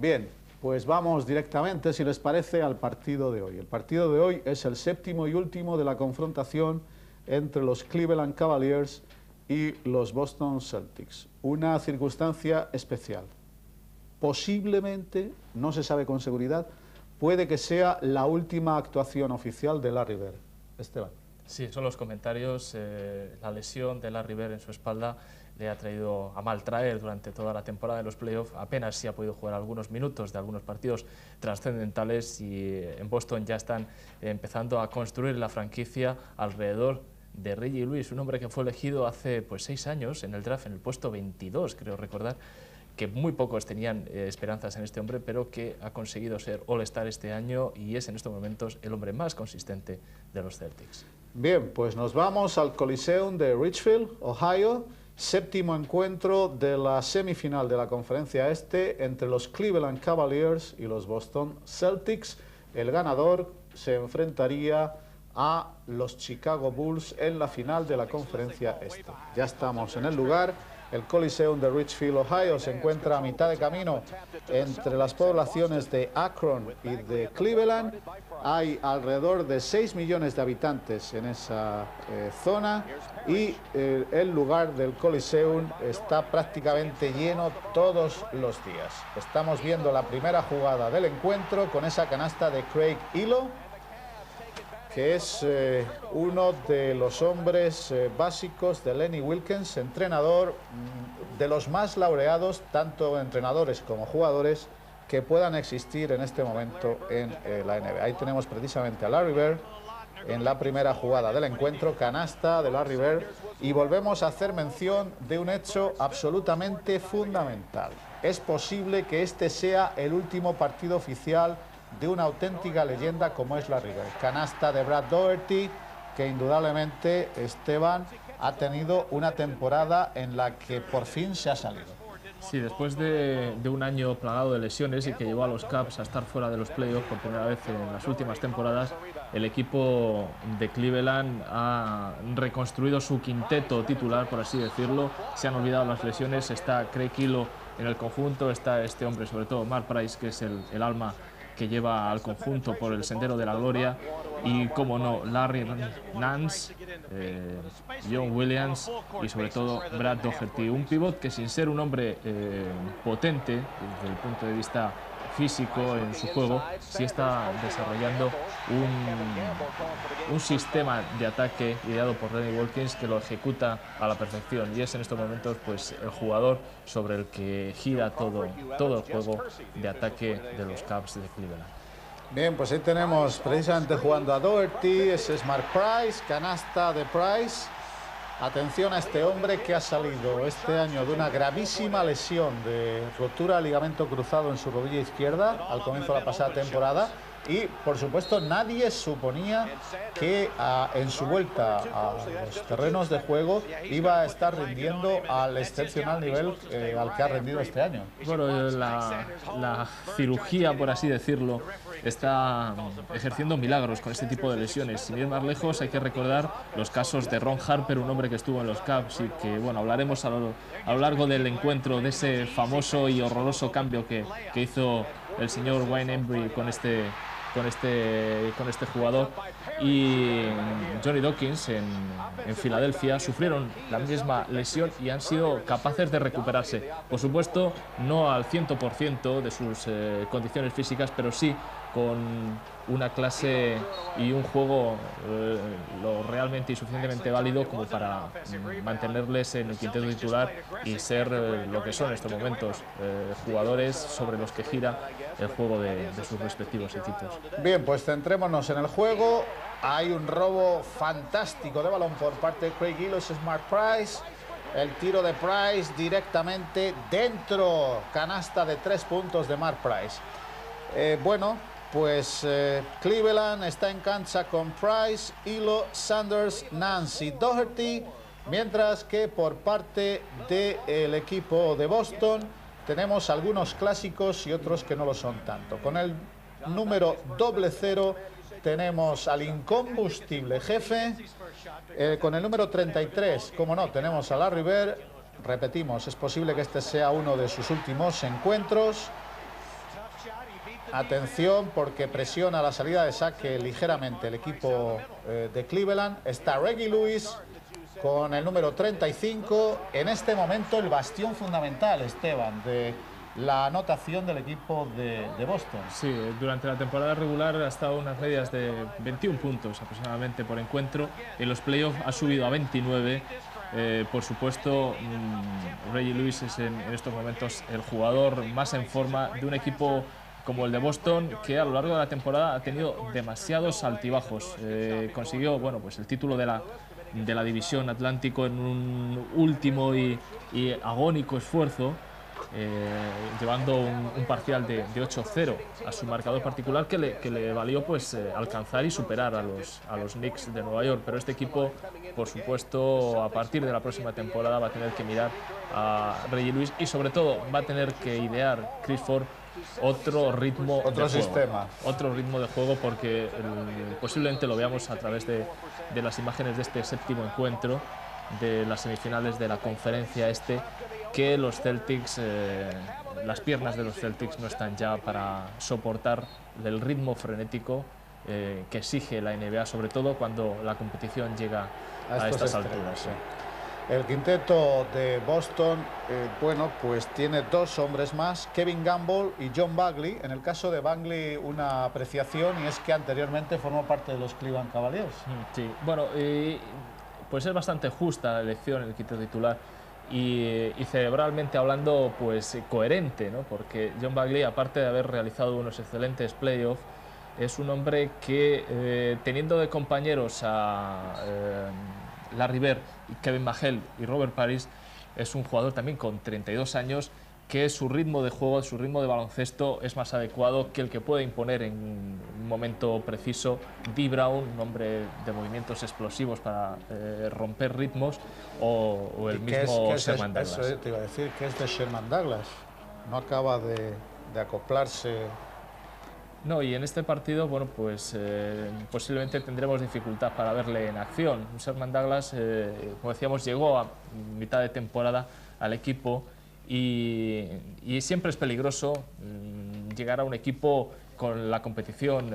Bien, pues vamos directamente, si les parece, al partido de hoy. El partido de hoy es el séptimo y último de la confrontación entre los Cleveland Cavaliers y los Boston Celtics. Una circunstancia especial. Posiblemente, no se sabe con seguridad, puede que sea la última actuación oficial de Larry Bird. Esteban. Sí, son los comentarios. La lesión de Larry Bird en su espalda le ha traído a mal traer durante toda la temporada de los playoffs. Apenas sí ha podido jugar algunos minutos de algunos partidos trascendentales y en Boston ya están empezando a construir la franquicia alrededor de Reggie Lewis, un hombre que fue elegido hace 6 años en el draft, en el puesto 22, creo recordar, que muy pocos tenían esperanzas en este hombre, pero que ha conseguido ser All-Star este año y es en estos momentos el hombre más consistente de los Celtics. Bien, pues nos vamos al Coliseum de Richfield, Ohio, séptimo encuentro de la semifinal de la Conferencia Este entre los Cleveland Cavaliers y los Boston Celtics. El ganador se enfrentaría a los Chicago Bulls en la final de la Conferencia Este. Ya estamos en el lugar. El Coliseum de Richfield, Ohio, se encuentra a mitad de camino entre las poblaciones de Akron y de Cleveland. Hay alrededor de 6 millones de habitantes en esa zona y el lugar del Coliseum está prácticamente lleno todos los días. Estamos viendo la primera jugada del encuentro con esa canasta de Craig Ehlo, que es uno de los hombres básicos de Lenny Wilkens, entrenador de los más laureados, tanto entrenadores como jugadores, que puedan existir en este momento en la NBA. Ahí tenemos precisamente a Larry Bird en la primera jugada del encuentro, canasta de Larry Bird, y volvemos a hacer mención de un hecho absolutamente fundamental. Es posible que este sea el último partido oficial de una auténtica leyenda como es Larry Bird. Canasta de Brad Daugherty, que indudablemente, Esteban, ha tenido una temporada en la que por fin se ha salido. Sí, después de un año plagado de lesiones y que llevó a los Cavs a estar fuera de los playoffs por primera vez en las últimas temporadas, el equipo de Cleveland ha reconstruido su quinteto titular, por así decirlo. Se han olvidado las lesiones, está Craig Ehlo en el conjunto, está este hombre, sobre todo Mark Price, que es el alma que lleva al conjunto por el sendero de la gloria, y como no, Larry Nance, John Williams y sobre todo Brad Daugherty, un pivot que, sin ser un hombre potente desde el punto de vista físico en su juego, sí está desarrollando un sistema de ataque ideado por Lenny Wilkens que lo ejecuta a la perfección, y es en estos momentos el jugador sobre el que gira todo el juego de ataque de los Cavs de Cleveland. Bien, pues ahí tenemos precisamente jugando a Daugherty, ese es Mark Price, canasta de Price. Atención a este hombre que ha salido este año de una gravísima lesión de rotura de ligamento cruzado en su rodilla izquierda al comienzo de la pasada temporada, y por supuesto nadie suponía que en su vuelta a los terrenos de juego iba a estar rindiendo al excepcional nivel al que ha rendido este año. Bueno, la cirugía, por así decirlo, está ejerciendo milagros con este tipo de lesiones. Sin ir más lejos, hay que recordar los casos de Ron Harper, un hombre que estuvo en los Cavs y que, bueno, hablaremos a lo largo del encuentro de ese famoso y horroroso cambio que hizo el señor Wayne Embry con este jugador, y Johnny Dawkins en Filadelfia sufrieron la misma lesión y han sido capaces de recuperarse. Por supuesto, no al 100% de sus condiciones físicas, pero sí con una clase y un juego lo realmente y suficientemente válido como para mantenerles en el quinteto titular y ser lo que son en estos momentos, jugadores sobre los que gira el juego de sus respectivos equipos. Bien, pues centrémonos en el juego. Hay un robo fantástico de balón por parte de Craig Ehlo, es Mark Price. El tiro de Price directamente dentro, canasta de 3 puntos de Mark Price. Cleveland está en cancha con Price, Ehlo, Sanders, Nance y Daugherty, mientras que por parte del equipo de Boston tenemos algunos clásicos y otros que no lo son tanto. Con el número 00 tenemos al incombustible jefe, con el número 33, como no, tenemos a Larry Bird. Repetimos, es posible que este sea uno de sus últimos encuentros. Atención, porque presiona la salida de saque ligeramente el equipo de Cleveland. Está Reggie Lewis con el número 35. En este momento el bastión fundamental, Esteban, de la anotación del equipo de Boston. Sí, durante la temporada regular ha estado unas medias de 21 puntos aproximadamente por encuentro. En los playoffs ha subido a 29. Por supuesto, Reggie Lewis es en estos momentos el jugador más en forma de un equipo como el de Boston, que a lo largo de la temporada ha tenido demasiados altibajos. Consiguió, bueno, pues el título de la división Atlántico en un último y agónico esfuerzo, llevando un parcial de 8-0 a su marcador particular, que le valió pues alcanzar y superar a los Knicks de Nueva York. Pero este equipo, por supuesto, a partir de la próxima temporada va a tener que mirar a Reggie Lewis y sobre todo va a tener que idear Chris Ford otro ritmo otro ritmo de juego, porque posiblemente lo veamos a través de las imágenes de este séptimo encuentro de las semifinales de la conferencia este, que los Celtics, las piernas de los Celtics no están ya para soportar el ritmo frenético que exige la NBA, sobre todo cuando la competición llega a estas alturas. Sí. El quinteto de Boston, bueno, pues tiene dos hombres más, Kevin Gamble y John Bagley. En el caso de Bagley, una apreciación, y es que anteriormente formó parte de los Cleveland Cavaliers. Sí, bueno, pues es bastante justa la elección en el quinteto titular y cerebralmente hablando, pues coherente, ¿no? Porque John Bagley, aparte de haber realizado unos excelentes playoffs, es un hombre que, teniendo de compañeros a Larry Bird, Kevin McHale y Robert Parrish, es un jugador también con 32 años, que su ritmo de juego, su ritmo de baloncesto es más adecuado que el que puede imponer en un momento preciso Dee Brown, un hombre de movimientos explosivos para romper ritmos, o el mismo Sherman Douglas. Eso te iba a decir, que es de Sherman Douglas. No acaba de acoplarse. No, y en este partido, bueno, pues posiblemente tendremos dificultad para verle en acción. Sherman Douglas, como decíamos, llegó a mitad de temporada al equipo y siempre es peligroso llegar a un equipo con la competición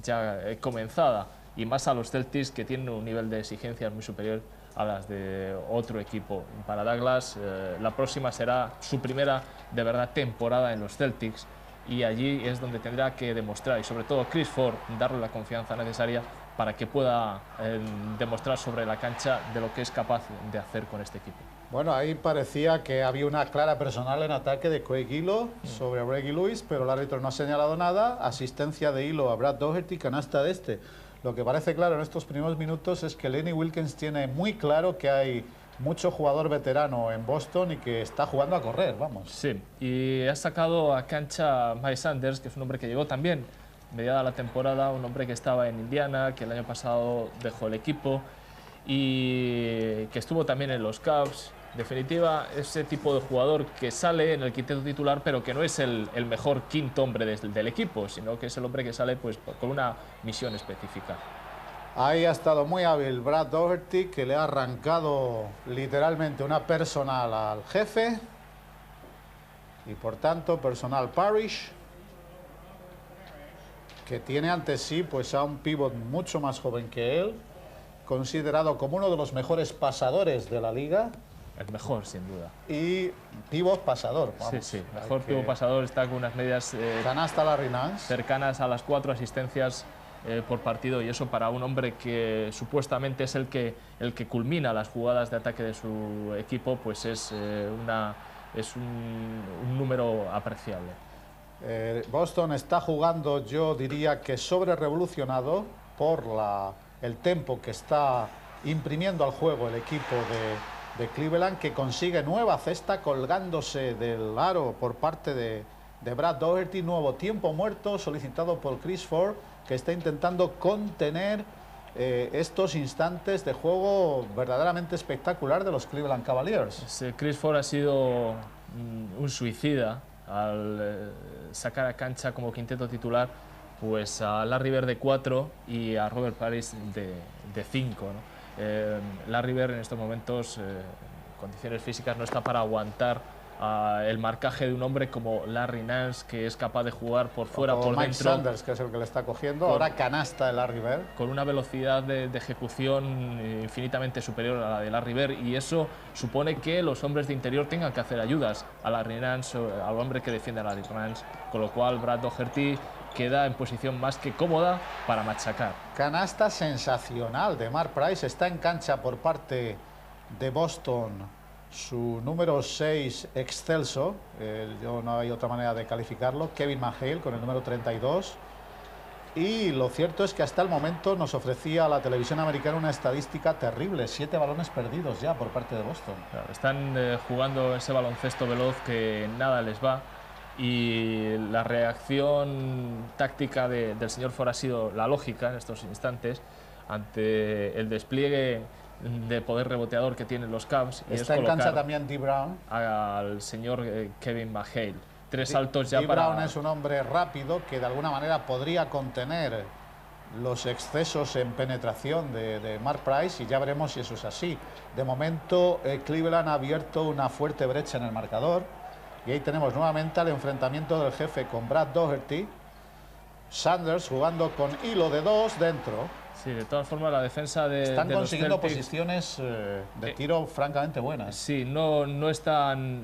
ya comenzada, y más a los Celtics, que tienen un nivel de exigencias muy superior a las de otro equipo. Para Douglas, la próxima será su primera de verdad temporada en los Celtics, y allí es donde tendrá que demostrar, y sobre todo Chris Ford, darle la confianza necesaria para que pueda demostrar sobre la cancha de lo que es capaz de hacer con este equipo. Bueno, ahí parecía que había una clara personal en ataque de Craig Ehlo sobre Reggie Lewis, pero el árbitro no ha señalado nada. Asistencia de Ehlo a Brad Daugherty, canasta de este. Lo que parece claro en estos primeros minutos es que Lenny Wilkens tiene muy claro que hay mucho jugador veterano en Boston y que está jugando a correr, vamos. Sí, y ha sacado a cancha a Mike Sanders, que es un hombre que llegó también mediada la temporada, un hombre que estaba en Indiana, que el año pasado dejó el equipo y que estuvo también en los Cavs. En definitiva, ese tipo de jugador que sale en el quinteto titular, pero que no es el mejor quinto hombre del equipo, sino que es el hombre que sale pues con una misión específica. Ahí ha estado muy hábil Brad Daugherty, que le ha arrancado literalmente una personal al jefe, y por tanto personal Parrish, que tiene ante sí pues a un pívot mucho más joven que él, considerado como uno de los mejores pasadores de la liga. El mejor, sin duda. Y pívot pasador. Vamos. Sí, mejor pívot pasador, está con unas medias canasta Larry Nance, cercanas a las 4 asistencias por partido, y eso para un hombre que supuestamente es el que culmina las jugadas de ataque de su equipo, pues es un número apreciable. Boston está jugando, yo diría que sobre revolucionado por el tempo que está imprimiendo al juego el equipo de Cleveland, que consigue nueva cesta colgándose del aro por parte de Brad Daugherty. Nuevo tiempo muerto solicitado por Chris Ford, que está intentando contener estos instantes de juego verdaderamente espectacular de los Cleveland Cavaliers. Sí, Chris Ford ha sido un suicida al sacar a cancha como quinteto titular pues a Larry Bird de 4 y a Robert Parrish de 5, ¿no? Larry Bird en estos momentos, condiciones físicas, no está para aguantar el marcaje de un hombre como Larry Nance, que es capaz de jugar por fuera, o por Mike dentro. Sanders, que es el que le está cogiendo. Ahora canasta de Larry Bird. Con una velocidad de ejecución infinitamente superior a la de Larry Bird, y eso supone que los hombres de interior tengan que hacer ayudas a Larry Nance, al hombre que defiende a Larry Nance, con lo cual Brad Doherty queda en posición más que cómoda para machacar. Canasta sensacional de Mark Price. Está en cancha por parte de Boston su número 6 excelso, yo no hay otra manera de calificarlo, Kevin McHale con el número 32. Y lo cierto es que hasta el momento nos ofrecía a la televisión americana una estadística terrible, 7 balones perdidos ya por parte de Boston. Claro, están jugando ese baloncesto veloz que nada les va, y la reacción táctica del señor Ford ha sido la lógica en estos instantes ante el despliegue de poder reboteador que tienen los Cavs. Está en cancha también Dee Brown. Al señor Kevin McHale. 3 saltos ya Dee para... Brown es un hombre rápido que de alguna manera podría contener los excesos en penetración de Mark Price, y ya veremos si eso es así. De momento Cleveland ha abierto una fuerte brecha en el marcador, y ahí tenemos nuevamente el enfrentamiento del jefe con Brad Doherty. Sanders jugando con hilo de 2 dentro. Sí, de todas formas la defensa están consiguiendo los Celtics, posiciones de tiro francamente buenas. Sí, no están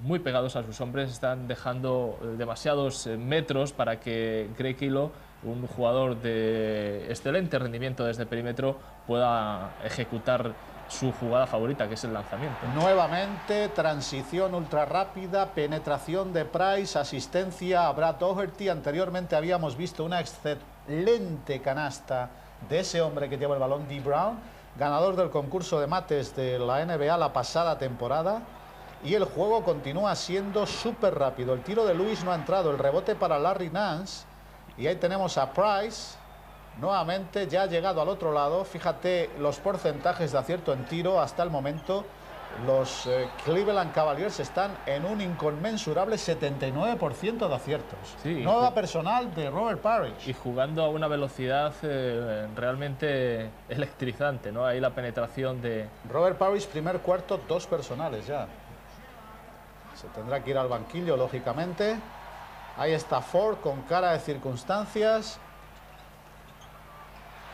muy pegados a sus hombres, están dejando demasiados metros para que Greg Hilo, un jugador de excelente rendimiento desde el perímetro, pueda ejecutar su jugada favorita, que es el lanzamiento. Nuevamente, transición ultra rápida, penetración de Price, asistencia a Brad Doherty. Anteriormente habíamos visto una excelente canasta de ese hombre que lleva el balón, Dee Brown, ganador del concurso de mates de la NBA la pasada temporada. Y el juego continúa siendo súper rápido. El tiro de Lewis no ha entrado, el rebote para Larry Nance. Y ahí tenemos a Price. Nuevamente ya ha llegado al otro lado. Fíjate los porcentajes de acierto en tiro hasta el momento. Los Cleveland Cavaliers están en un inconmensurable 79% de aciertos. Sí, nueva personal de Robert Parrish. Y jugando a una velocidad realmente electrizante, ¿no? Ahí la penetración de... Robert Parrish, primer cuarto, 2 personales ya. Se tendrá que ir al banquillo, lógicamente. Ahí está Ford con cara de circunstancias.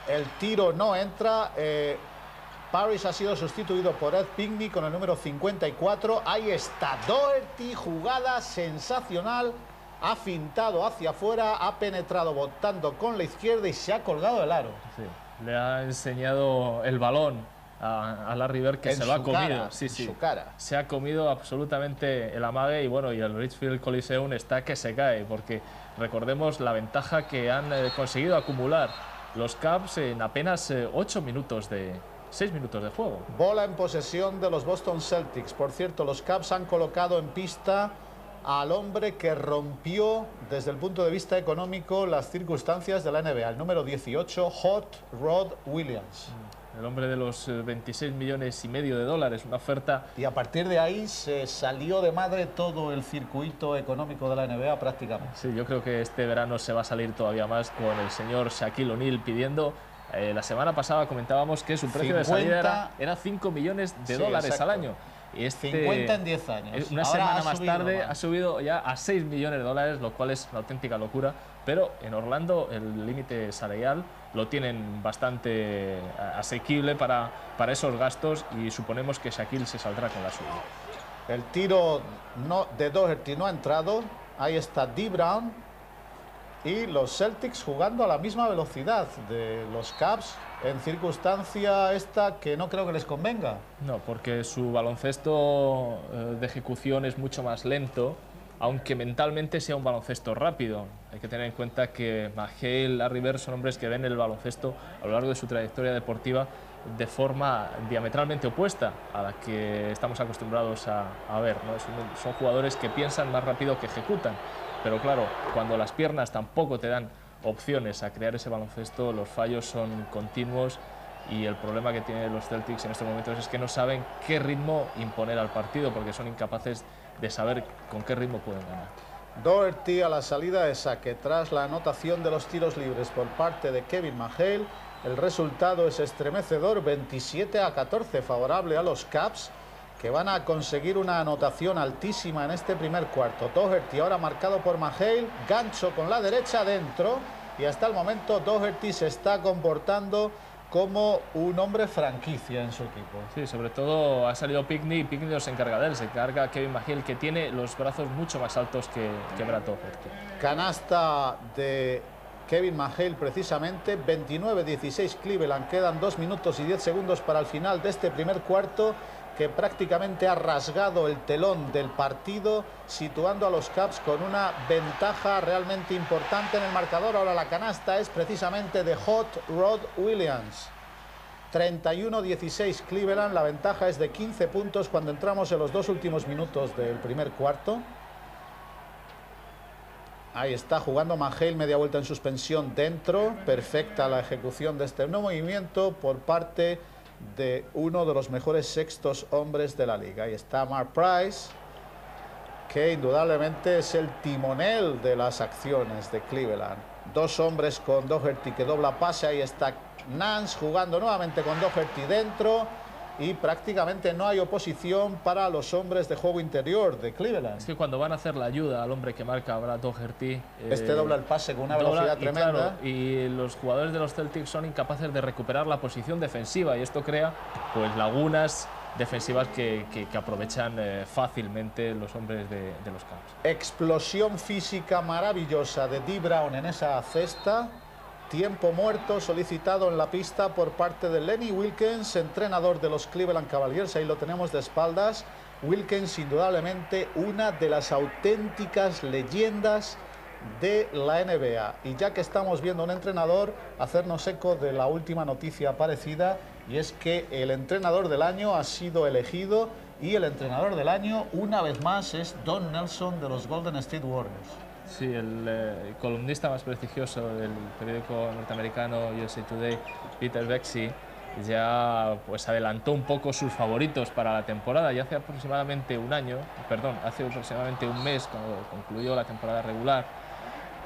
El tiro no entra. Parrish ha sido sustituido por Ed Pinckney con el número 54. Ahí está Doherty, jugada sensacional. Ha fintado hacia afuera, ha penetrado botando con la izquierda y se ha colgado del aro. Sí, le ha enseñado el balón a Larry Bird, que se lo ha comido. Sí, sí. Su cara. Se ha comido absolutamente el amague, y bueno, y el Richfield Coliseum está que se cae, porque recordemos la ventaja que han conseguido acumular los Cavs en apenas 6 minutos de juego. Bola en posesión de los Boston Celtics. Por cierto, los Cavs han colocado en pista al hombre que rompió desde el punto de vista económico las circunstancias de la NBA, el número 18, Hot Rod Williams. El hombre de los 26,5 millones de dólares, una oferta... Y a partir de ahí se salió de madre todo el circuito económico de la NBA prácticamente. Sí, yo creo que este verano se va a salir todavía más con el señor Shaquille O'Neal pidiendo... la semana pasada comentábamos que su precio de salida era 5 millones de dólares exacto. al año. Y 50 en 10 años. Una semana más tarde ha subido ya a 6 millones de dólares, lo cual es una auténtica locura. Pero en Orlando el límite salarial lo tienen bastante asequible para esos gastos, y suponemos que Shaquille se saldrá con la suya. El tiro de Doherty no ha entrado. Ahí está Dee Brown. Y los Celtics jugando a la misma velocidad de los Cavs, en circunstancia esta que no creo que les convenga. No, porque su baloncesto de ejecución es mucho más lento, aunque mentalmente sea un baloncesto rápido. Hay que tener en cuenta que McHale, Larry Bird son hombres que ven el baloncesto a lo largo de su trayectoria deportiva de forma diametralmente opuesta a la que estamos acostumbrados a ver, ¿no? Son jugadores que piensan más rápido que ejecutan. Pero claro, cuando las piernas tampoco te dan opciones a crear ese baloncesto, los fallos son continuos, y el problema que tienen los Celtics en estos momentos es que no saben qué ritmo imponer al partido, porque son incapaces de saber con qué ritmo pueden ganar. Doherty a la salida de saque tras la anotación de los tiros libres por parte de Kevin McHale. El resultado es estremecedor, 27-14, favorable a los Cavs, que van a conseguir una anotación altísima en este primer cuarto. Doherty ahora marcado por McHale, gancho con la derecha dentro, y hasta el momento Doherty se está comportando como un hombre franquicia en su equipo. Sí, sobre todo ha salido Pinkney y Pinkney no se encarga de él, se encarga Kevin McHale, que tiene los brazos mucho más altos que Brad Doherty. Canasta de Kevin McHale precisamente, 29-16 Cleveland, quedan 2 minutos y 10 segundos para el final de este primer cuarto, que prácticamente ha rasgado el telón del partido, situando a los Cavs con una ventaja realmente importante en el marcador. Ahora la canasta es precisamente de Hot Rod Williams. 31-16 Cleveland, la ventaja es de 15 puntos cuando entramos en los 2 últimos minutos del primer cuarto. Ahí está jugando McHale, media vuelta en suspensión dentro. Perfecta la ejecución de este nuevo movimiento por parte de uno de los mejores sextos hombres de la liga. Ahí está Mark Price, que indudablemente es el timonel de las acciones de Cleveland. 2 hombres con Doherty que dobla pase. Ahí está Nance jugando nuevamente con Doherty dentro, y prácticamente no hay oposición para los hombres de juego interior de Cleveland. Es que cuando van a hacer la ayuda al hombre que marca Brad Doherty, este dobla el pase con una velocidad tremenda. Claro, y los jugadores de los Celtics son incapaces de recuperar la posición defensiva, y esto crea pues lagunas defensivas que aprovechan fácilmente los hombres de los Cavs. Explosión física maravillosa de Dee Brown en esa cesta. Tiempo muerto solicitado en la pista por parte de Lenny Wilkens, entrenador de los Cleveland Cavaliers. Ahí lo tenemos de espaldas. Wilkens, indudablemente una de las auténticas leyendas de la NBA. Y ya que estamos viendo a un entrenador, hacernos eco de la última noticia aparecida, y es que el entrenador del año ha sido elegido, y el entrenador del año una vez más es Don Nelson de los Golden State Warriors. Sí, el columnista más prestigioso del periódico norteamericano USA Today, Peter Bexy, ya pues adelantó un poco sus favoritos para la temporada, y hace aproximadamente un mes, cuando concluyó la temporada regular,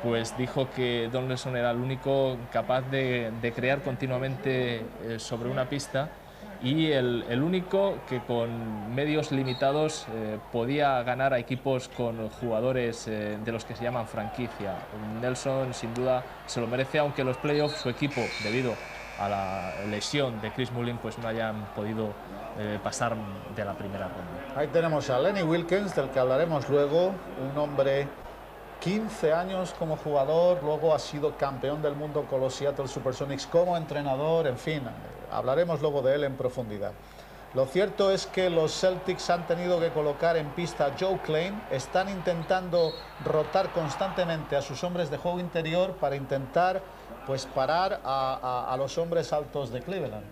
pues dijo que Don Nelson era el único capaz de crear continuamente sobre una pista, y el único que con medios limitados podía ganar a equipos con jugadores de los que se llaman franquicia. Nelson sin duda se lo merece, aunque los playoffs su equipo, debido a la lesión de Chris Mullin, pues no hayan podido pasar de la primera ronda. Ahí tenemos a Lenny Wilkens, del que hablaremos luego, un hombre 15 años como jugador, luego ha sido campeón del mundo con los Seattle Supersonics como entrenador, en fin, hablaremos luego de él en profundidad. Lo cierto es que los Celtics han tenido que colocar en pista a Joe Klein, están intentando rotar constantemente a sus hombres de juego interior para intentar pues parar a los hombres altos de Cleveland.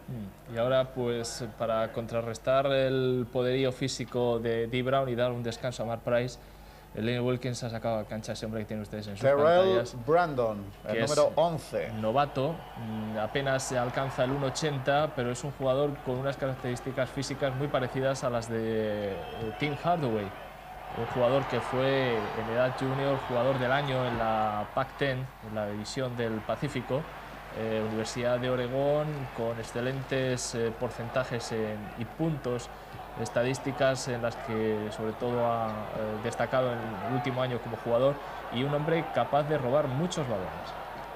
Y ahora pues para contrarrestar el poderío físico de Dee Brown y dar un descanso a Mark Price, Lenny Wilkens ha sacado a cancha ese hombre que tienen ustedes en sus pantallas. Terrell Brandon, el número 11. Novato, apenas alcanza el 1,80, pero es un jugador con unas características físicas muy parecidas a las de Tim Hardaway. Un jugador que fue en edad junior jugador del año en la Pac-10, en la división del Pacífico. Universidad de Oregón, con excelentes porcentajes y puntos, estadísticas en las que sobre todo ha destacado en el último año como jugador, y un hombre capaz de robar muchos balones.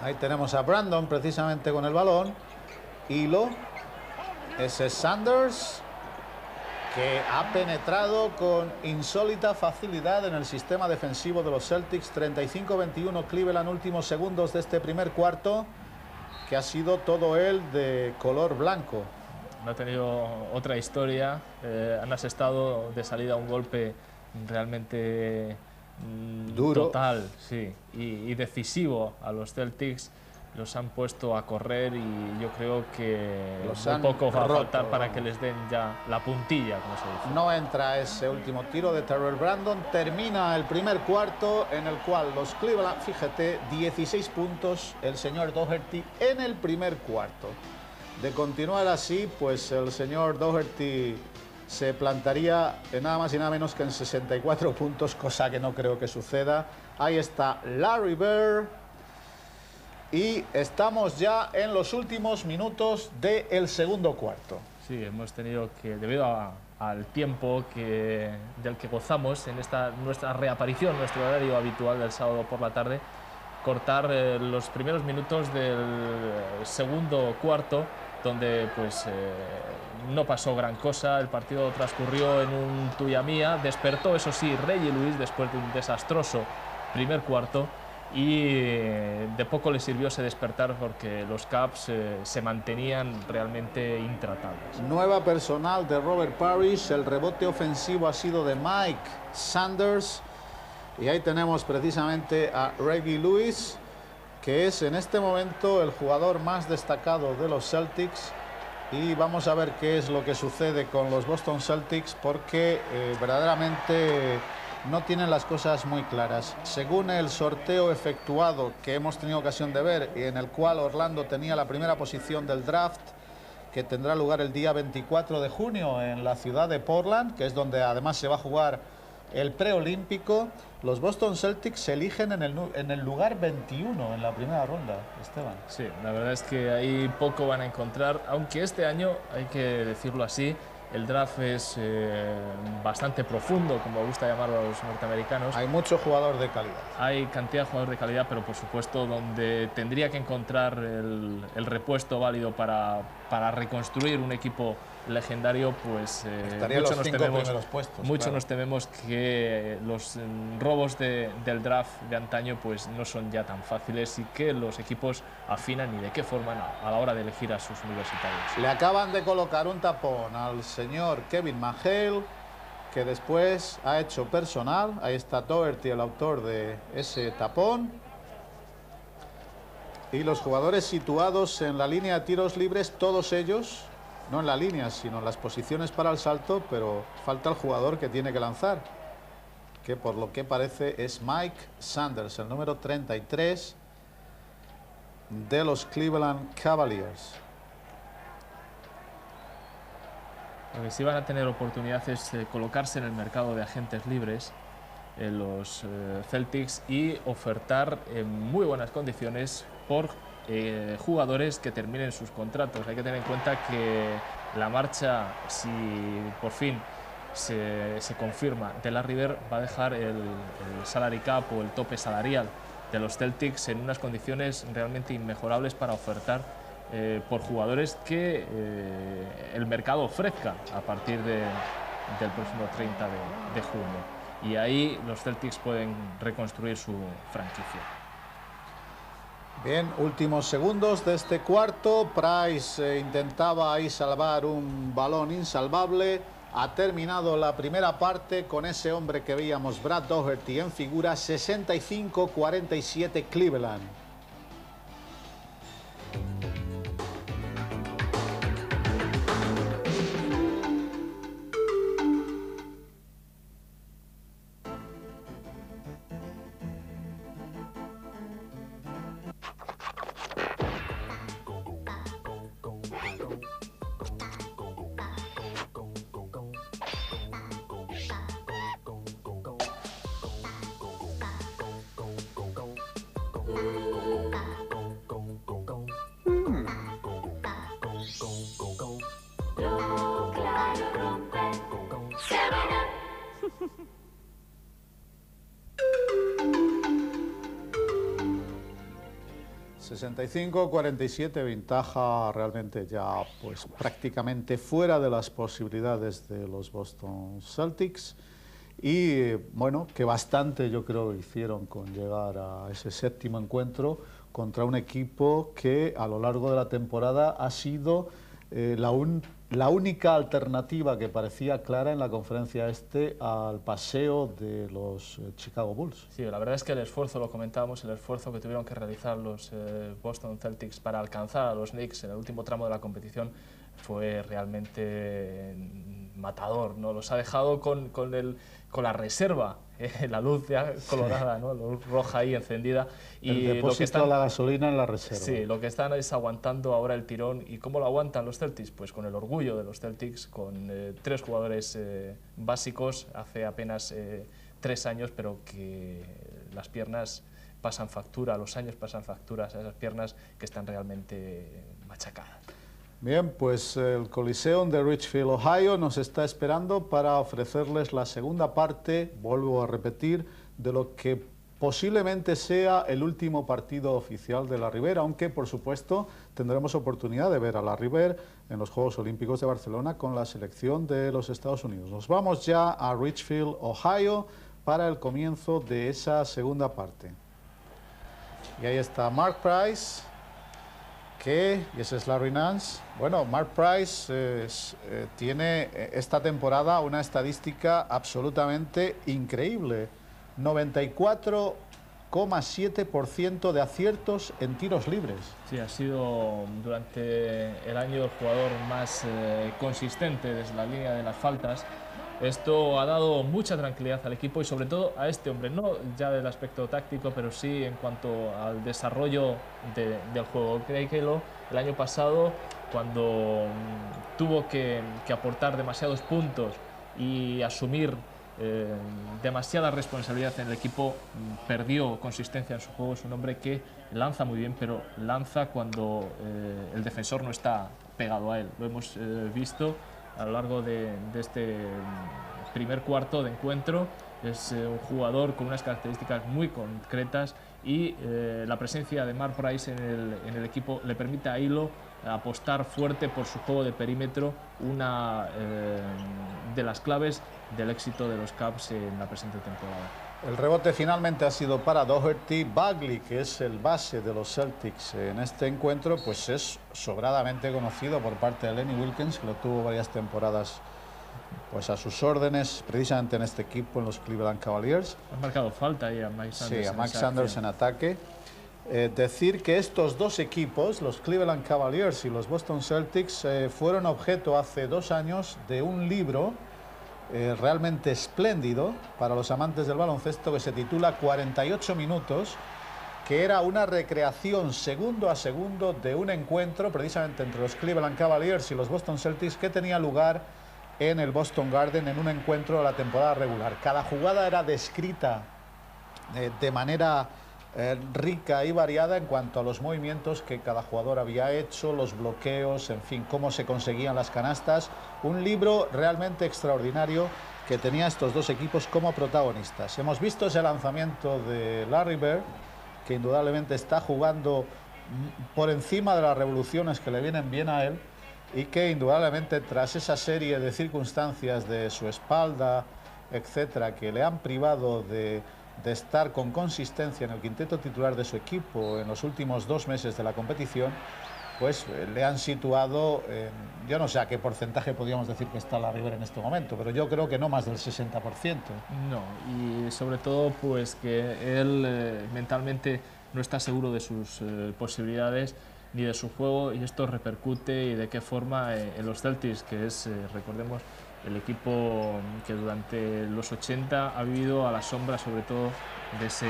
Ahí tenemos a Brandon precisamente con el balón. Hilo, ese es Sanders, que ha penetrado con insólita facilidad en el sistema defensivo de los Celtics. 35-21 Cleveland, últimos segundos de este primer cuarto, que ha sido todo él de color blanco. No ha tenido otra historia, han asestado de salida un golpe realmente duro, total, sí, y decisivo a los Celtics. Los han puesto a correr, y yo creo que muy poco va a faltar para que les den ya la puntilla, como se dice. No entra ese último tiro de Terrell Brandon. Termina el primer cuarto, en el cual los Cleveland, fíjate, 16 puntos el señor Doherty en el primer cuarto. De continuar así, pues el señor Doherty se plantaría en nada más y nada menos que en 64 puntos, cosa que no creo que suceda. Ahí está Larry Bird. Y estamos ya en los últimos minutos del segundo cuarto. Sí, hemos tenido que, debido a al tiempo del que gozamos en nuestra reaparición, nuestro horario habitual del sábado por la tarde, cortar los primeros minutos del segundo cuarto, donde pues no pasó gran cosa. El partido transcurrió en un tuya mía, despertó eso sí Reggie Lewis después de un desastroso primer cuarto, y de poco le sirvió ese despertar porque los Cavs se mantenían realmente intratables. Nueva personal de Robert Parrish, el rebote ofensivo ha sido de Mike Sanders, y ahí tenemos precisamente a Reggie Lewis, que es en este momento el jugador más destacado de los Celtics, y vamos a ver qué es lo que sucede con los Boston Celtics, porque verdaderamente no tienen las cosas muy claras. Según el sorteo efectuado que hemos tenido ocasión de ver y en el cual Orlando tenía la primera posición del draft, que tendrá lugar el día 24 de junio en la ciudad de Portland, que es donde además se va a jugar el preolímpico, los Boston Celtics se eligen en el lugar 21 en la primera ronda, Esteban. Sí, la verdad es que ahí poco van a encontrar, aunque este año, hay que decirlo así, el draft es bastante profundo, como gusta llamarlo a los norteamericanos. Hay mucho jugador de calidad. Hay cantidad de jugadores de calidad, pero por supuesto donde tendría que encontrar el repuesto válido para reconstruir un equipo legendario, pues mucho nos tememos que los robos del draft de antaño pues no son ya tan fáciles y que los equipos afinan y de qué forma a la hora de elegir a sus universitarios. Le acaban de colocar un tapón al señor Kevin McHale, que después ha hecho personal. Ahí está Doherty, el autor de ese tapón. Y los jugadores situados en la línea de tiros libres, todos ellos, no en la línea, sino en las posiciones para el salto, pero falta el jugador que tiene que lanzar, que por lo que parece es Mike Sanders, el número 33 de los Cleveland Cavaliers. Lo que sí van a tener oportunidad es colocarse en el mercado de agentes libres en los Celtics y ofertar en muy buenas condiciones por jugadores que terminen sus contratos. Hay que tener en cuenta que la marcha, si por fin se confirma, de Larry Bird, va a dejar el salary cap o el tope salarial de los Celtics en unas condiciones realmente inmejorables para ofertar por jugadores que el mercado ofrezca a partir del próximo 30 de junio. Y ahí los Celtics pueden reconstruir su franquicia. Bien, últimos segundos de este cuarto. Price intentaba ahí salvar un balón insalvable. Ha terminado la primera parte con ese hombre que veíamos, Brad Doherty, en figura. 65-47 Cleveland. ...65-47, ventaja realmente ya pues prácticamente fuera de las posibilidades de los Boston Celtics. Y bueno, que bastante yo creo hicieron con llegar a ese séptimo encuentro contra un equipo que a lo largo de la temporada ha sido la única alternativa que parecía clara en la conferencia este al paseo de los Chicago Bulls. Sí, la verdad es que el esfuerzo, lo comentábamos, el esfuerzo que tuvieron que realizar los Boston Celtics para alcanzar a los Knicks en el último tramo de la competición fue realmente matador, ¿no? Los ha dejado con la reserva, la luz ya colorada, ¿no? La luz roja ahí encendida. Y el depósito de la gasolina en la reserva. Sí, lo que están es aguantando ahora el tirón. ¿Y cómo lo aguantan los Celtics? Pues con el orgullo de los Celtics, con 3 jugadores básicos hace apenas 3 años, pero que las piernas pasan factura, los años pasan facturas a esas piernas que están realmente machacadas. Bien, pues el Coliseum de Richfield, Ohio, nos está esperando para ofrecerles la segunda parte, vuelvo a repetir, de lo que posiblemente sea el último partido oficial de Larry Bird, aunque por supuesto tendremos oportunidad de ver a Larry Bird en los Juegos Olímpicos de Barcelona con la selección de los Estados Unidos. Nos vamos ya a Richfield, Ohio, para el comienzo de esa segunda parte. Y ahí está Mark Price, y ese es Larry Nance. Bueno, Mark Price tiene esta temporada una estadística absolutamente increíble. 94,7% de aciertos en tiros libres. Sí, ha sido durante el año el jugador más consistente desde la línea de las faltas. Esto ha dado mucha tranquilidad al equipo y sobre todo a este hombre, no ya del aspecto táctico, pero sí en cuanto al desarrollo del juego. Creo que el año pasado, cuando tuvo que aportar demasiados puntos y asumir demasiada responsabilidad en el equipo, perdió consistencia en su juego. Es un hombre que lanza muy bien, pero lanza cuando el defensor no está pegado a él. Lo hemos visto a lo largo de este primer cuarto de encuentro. Es un jugador con unas características muy concretas y la presencia de Mark Price en el equipo le permite a Hilo apostar fuerte por su juego de perímetro, una de las claves del éxito de los Cavs en la presente temporada. El rebote finalmente ha sido para Doherty. Bagley, que es el base de los Celtics en este encuentro, pues es sobradamente conocido por parte de Lenny Wilkens, que lo tuvo varias temporadas pues a sus órdenes, precisamente en este equipo, en los Cleveland Cavaliers. Han marcado falta ahí a Mike Sanders. Sí, a Mike Sanders en ataque. Decir que estos dos equipos, los Cleveland Cavaliers y los Boston Celtics, fueron objeto hace 2 años de un libro realmente espléndido para los amantes del baloncesto, que se titula 48 minutos, que era una recreación segundo a segundo de un encuentro precisamente entre los Cleveland Cavaliers y los Boston Celtics que tenía lugar en el Boston Garden en un encuentro de la temporada regular. Cada jugada era descrita de manera rica y variada en cuanto a los movimientos que cada jugador había hecho, los bloqueos, en fin, cómo se conseguían las canastas. Un libro realmente extraordinario que tenía estos dos equipos como protagonistas. Hemos visto ese lanzamiento de Larry Bird, que indudablemente está jugando por encima de las revoluciones que le vienen bien a él, y que indudablemente tras esa serie de circunstancias de su espalda, etcétera, que le han privado de estar con consistencia en el quinteto titular de su equipo en los últimos 2 meses de la competición, pues le han situado, yo no sé a qué porcentaje podríamos decir que está Larry Bird en este momento, pero yo creo que no más del 60%. No, y sobre todo pues que él mentalmente no está seguro de sus posibilidades ni de su juego, y esto repercute y de qué forma en los Celtics, que es, recordemos, el equipo que durante los 80 ha vivido a la sombra sobre todo de ese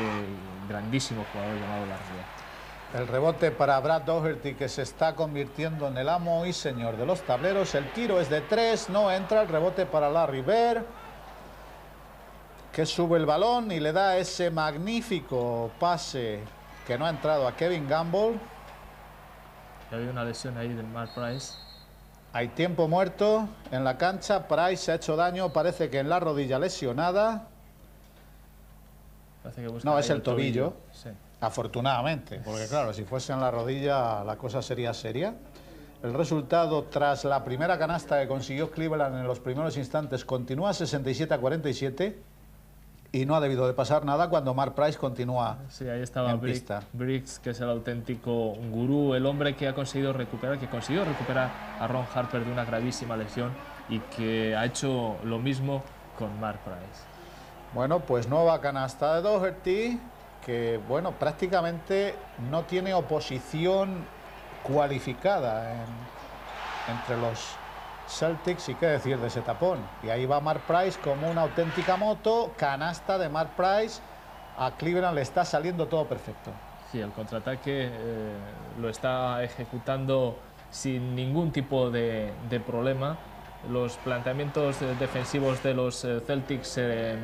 grandísimo jugador llamado Larry Bird. El rebote para Brad Doherty, que se está convirtiendo en el amo y señor de los tableros. El tiro es de 3, no entra. El rebote para Larry Bird, que sube el balón y le da ese magnífico pase que no ha entrado a Kevin Gamble. Ya había una lesión ahí del Mark Price. Hay tiempo muerto en la cancha. Price se ha hecho daño, parece que en la rodilla lesionada. Parece que no, es el tobillo. Sí. Afortunadamente, porque claro, si fuese en la rodilla la cosa sería seria. El resultado tras la primera canasta que consiguió Cleveland en los primeros instantes continúa 67-47 y no ha debido de pasar nada cuando Mark Price continúa. Sí, ahí estaba Briggs, que es el auténtico gurú, el hombre que consiguió recuperar a Ron Harper de una gravísima lesión y que ha hecho lo mismo con Mark Price. Bueno, pues nueva canasta de Doherty, que bueno, prácticamente no tiene oposición cualificada entre los Celtics, y qué decir de ese tapón. Y ahí va Mark Price como una auténtica moto. Canasta de Mark Price. A Cleveland le está saliendo todo perfecto. Sí, el contraataque lo está ejecutando sin ningún tipo de problema. Los planteamientos defensivos de los Celtics se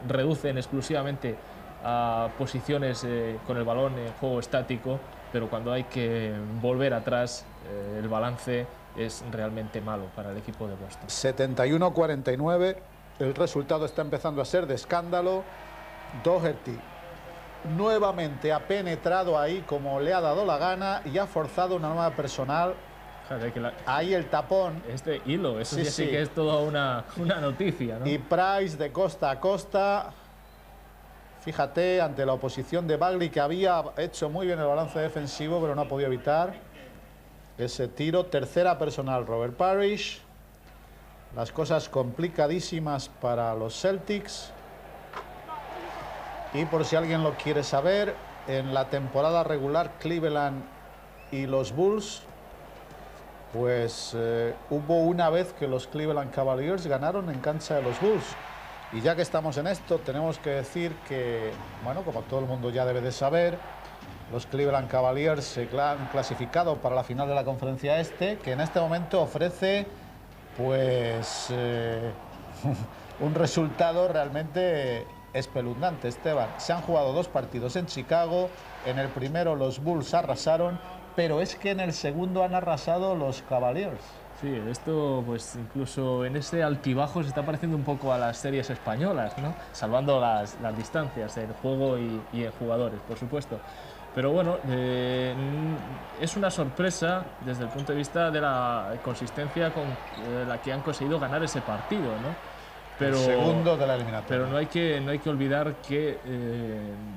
reducen exclusivamente a posiciones con el balón en juego estático, pero cuando hay que volver atrás, el balance es realmente malo para el equipo de Boston. 71-49, el resultado está empezando a ser de escándalo. Doherty nuevamente ha penetrado ahí como le ha dado la gana y ha forzado una nueva personal. Ahí el tapón. Este hilo, eso sí que es toda una noticia, ¿no? Y Price de costa a costa. Fíjate, ante la oposición de Bagley, que había hecho muy bien el balance defensivo, pero no ha podido evitar ese tiro. Tercera personal, Robert Parrish. Las cosas complicadísimas para los Celtics. Y por si alguien lo quiere saber, en la temporada regular, Cleveland y los Bulls, pues hubo una vez que los Cleveland Cavaliers ganaron en cancha de los Bulls. Y ya que estamos en esto, tenemos que decir que, bueno, como todo el mundo ya debe de saber, los Cleveland Cavaliers se han clasificado para la final de la Conferencia Este, que en este momento ofrece, pues, un resultado realmente espeluznante, Esteban. Se han jugado 2 partidos en Chicago. En el primero los Bulls arrasaron, pero es que en el segundo han arrasado los Cavaliers. Sí, esto pues incluso en ese altibajo se está pareciendo un poco a las series españolas, ¿no? Salvando las distancias en juego y en jugadores, por supuesto. Pero bueno, es una sorpresa desde el punto de vista de la consistencia con la que han conseguido ganar ese partido, ¿no? Pero, el segundo de la eliminatoria. Pero no hay que olvidar que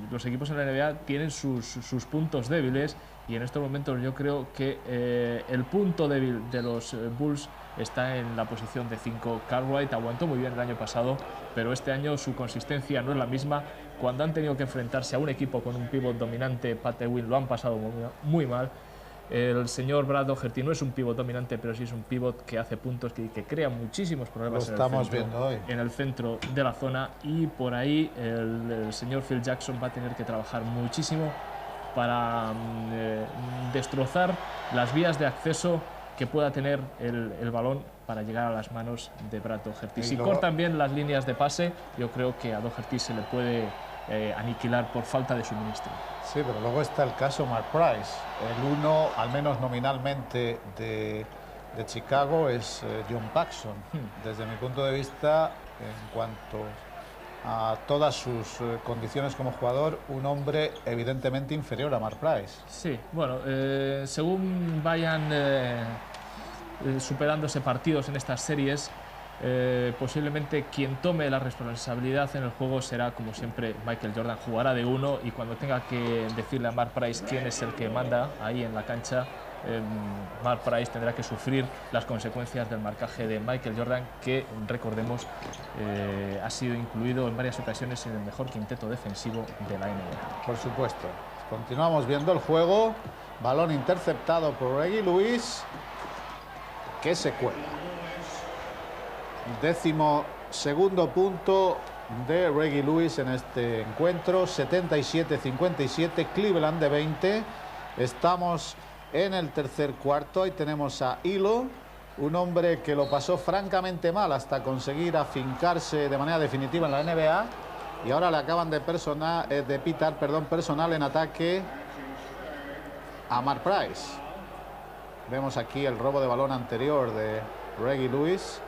los equipos en la NBA tienen sus puntos débiles, y en estos momentos yo creo que el punto débil de los Bulls está en la posición de 5. Cartwright aguantó muy bien el año pasado, pero este año su consistencia no es la misma. Cuando han tenido que enfrentarse a un equipo con un pívot dominante, Pat Ewing, lo han pasado muy mal. El señor Brad Doherty no es un pívot dominante, pero sí es un pívot que hace puntos, que crea muchísimos problemas en el centro de la zona, y por ahí el señor Phil Jackson va a tener que trabajar muchísimo para destrozar las vías de acceso que pueda tener el balón para llegar a las manos de Brad Doherty. Si cortan bien las líneas de pase, yo creo que a Doherty se le puede aniquilar por falta de suministro. Sí, pero luego está el caso Mark Price. El uno, al menos nominalmente, de Chicago es John Paxson. Desde mi punto de vista, en cuanto a todas sus condiciones como jugador, un hombre evidentemente inferior a Mark Price. Sí, bueno, según vayan superándose partidos en estas series, posiblemente quien tome la responsabilidad en el juego será, como siempre, Michael Jordan. Jugará de uno, y cuando tenga que decirle a Mark Price quién es el que manda ahí en la cancha, Mark Price tendrá que sufrir las consecuencias del marcaje de Michael Jordan, que, recordemos, ha sido incluido en varias ocasiones en el mejor quinteto defensivo de la NBA. Por supuesto. Continuamos viendo el juego. Balón interceptado por Reggie Lewis, que se cuela. 12º punto de Reggie Lewis en este encuentro. 77-57, Cleveland de 20. Estamos en el tercer cuarto. Ahí tenemos a Hilo, un hombre que lo pasó francamente mal hasta conseguir afincarse de manera definitiva en la NBA, y ahora le acaban de pitar personal en ataque a Mark Price. Vemos aquí el robo de balón anterior de Reggie Lewis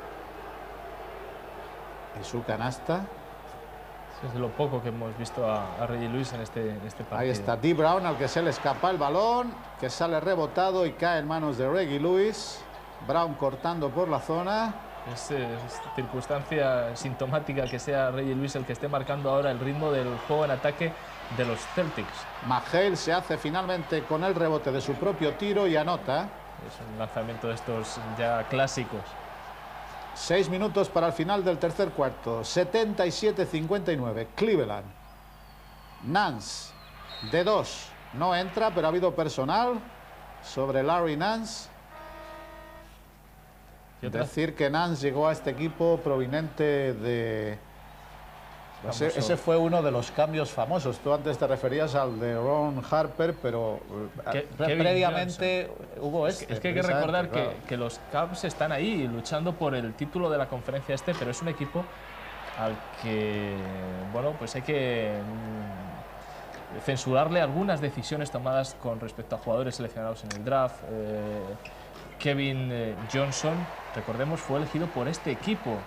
y su canasta. Es de lo poco que hemos visto a Reggie Lewis en este partido. Ahí está Dee Brown, al que se le escapa el balón, que sale rebotado y cae en manos de Reggie Lewis. Brown cortando por la zona. Es circunstancia sintomática que sea Reggie Lewis el que esté marcando ahora el ritmo del juego en ataque de los Celtics. McHale se hace finalmente con el rebote de su propio tiro y anota. Es un lanzamiento de estos ya clásicos. 6 minutos para el final del tercer cuarto. 77-59, Cleveland. Nance de 2 no entra, pero ha habido personal sobre Larry Nance. Decir que Nance llegó a este equipo proveniente de... Ese fue uno de los cambios famosos. Tú antes te referías al de Ron Harper, pero previamente hubo este. Es que hay que recordar que los Cavs están ahí luchando por el título de la conferencia este, pero es un equipo al que, bueno, pues hay que censurarle algunas decisiones tomadas con respecto a jugadores seleccionados en el draft. Kevin Johnson, recordemos, fue elegido por este equipo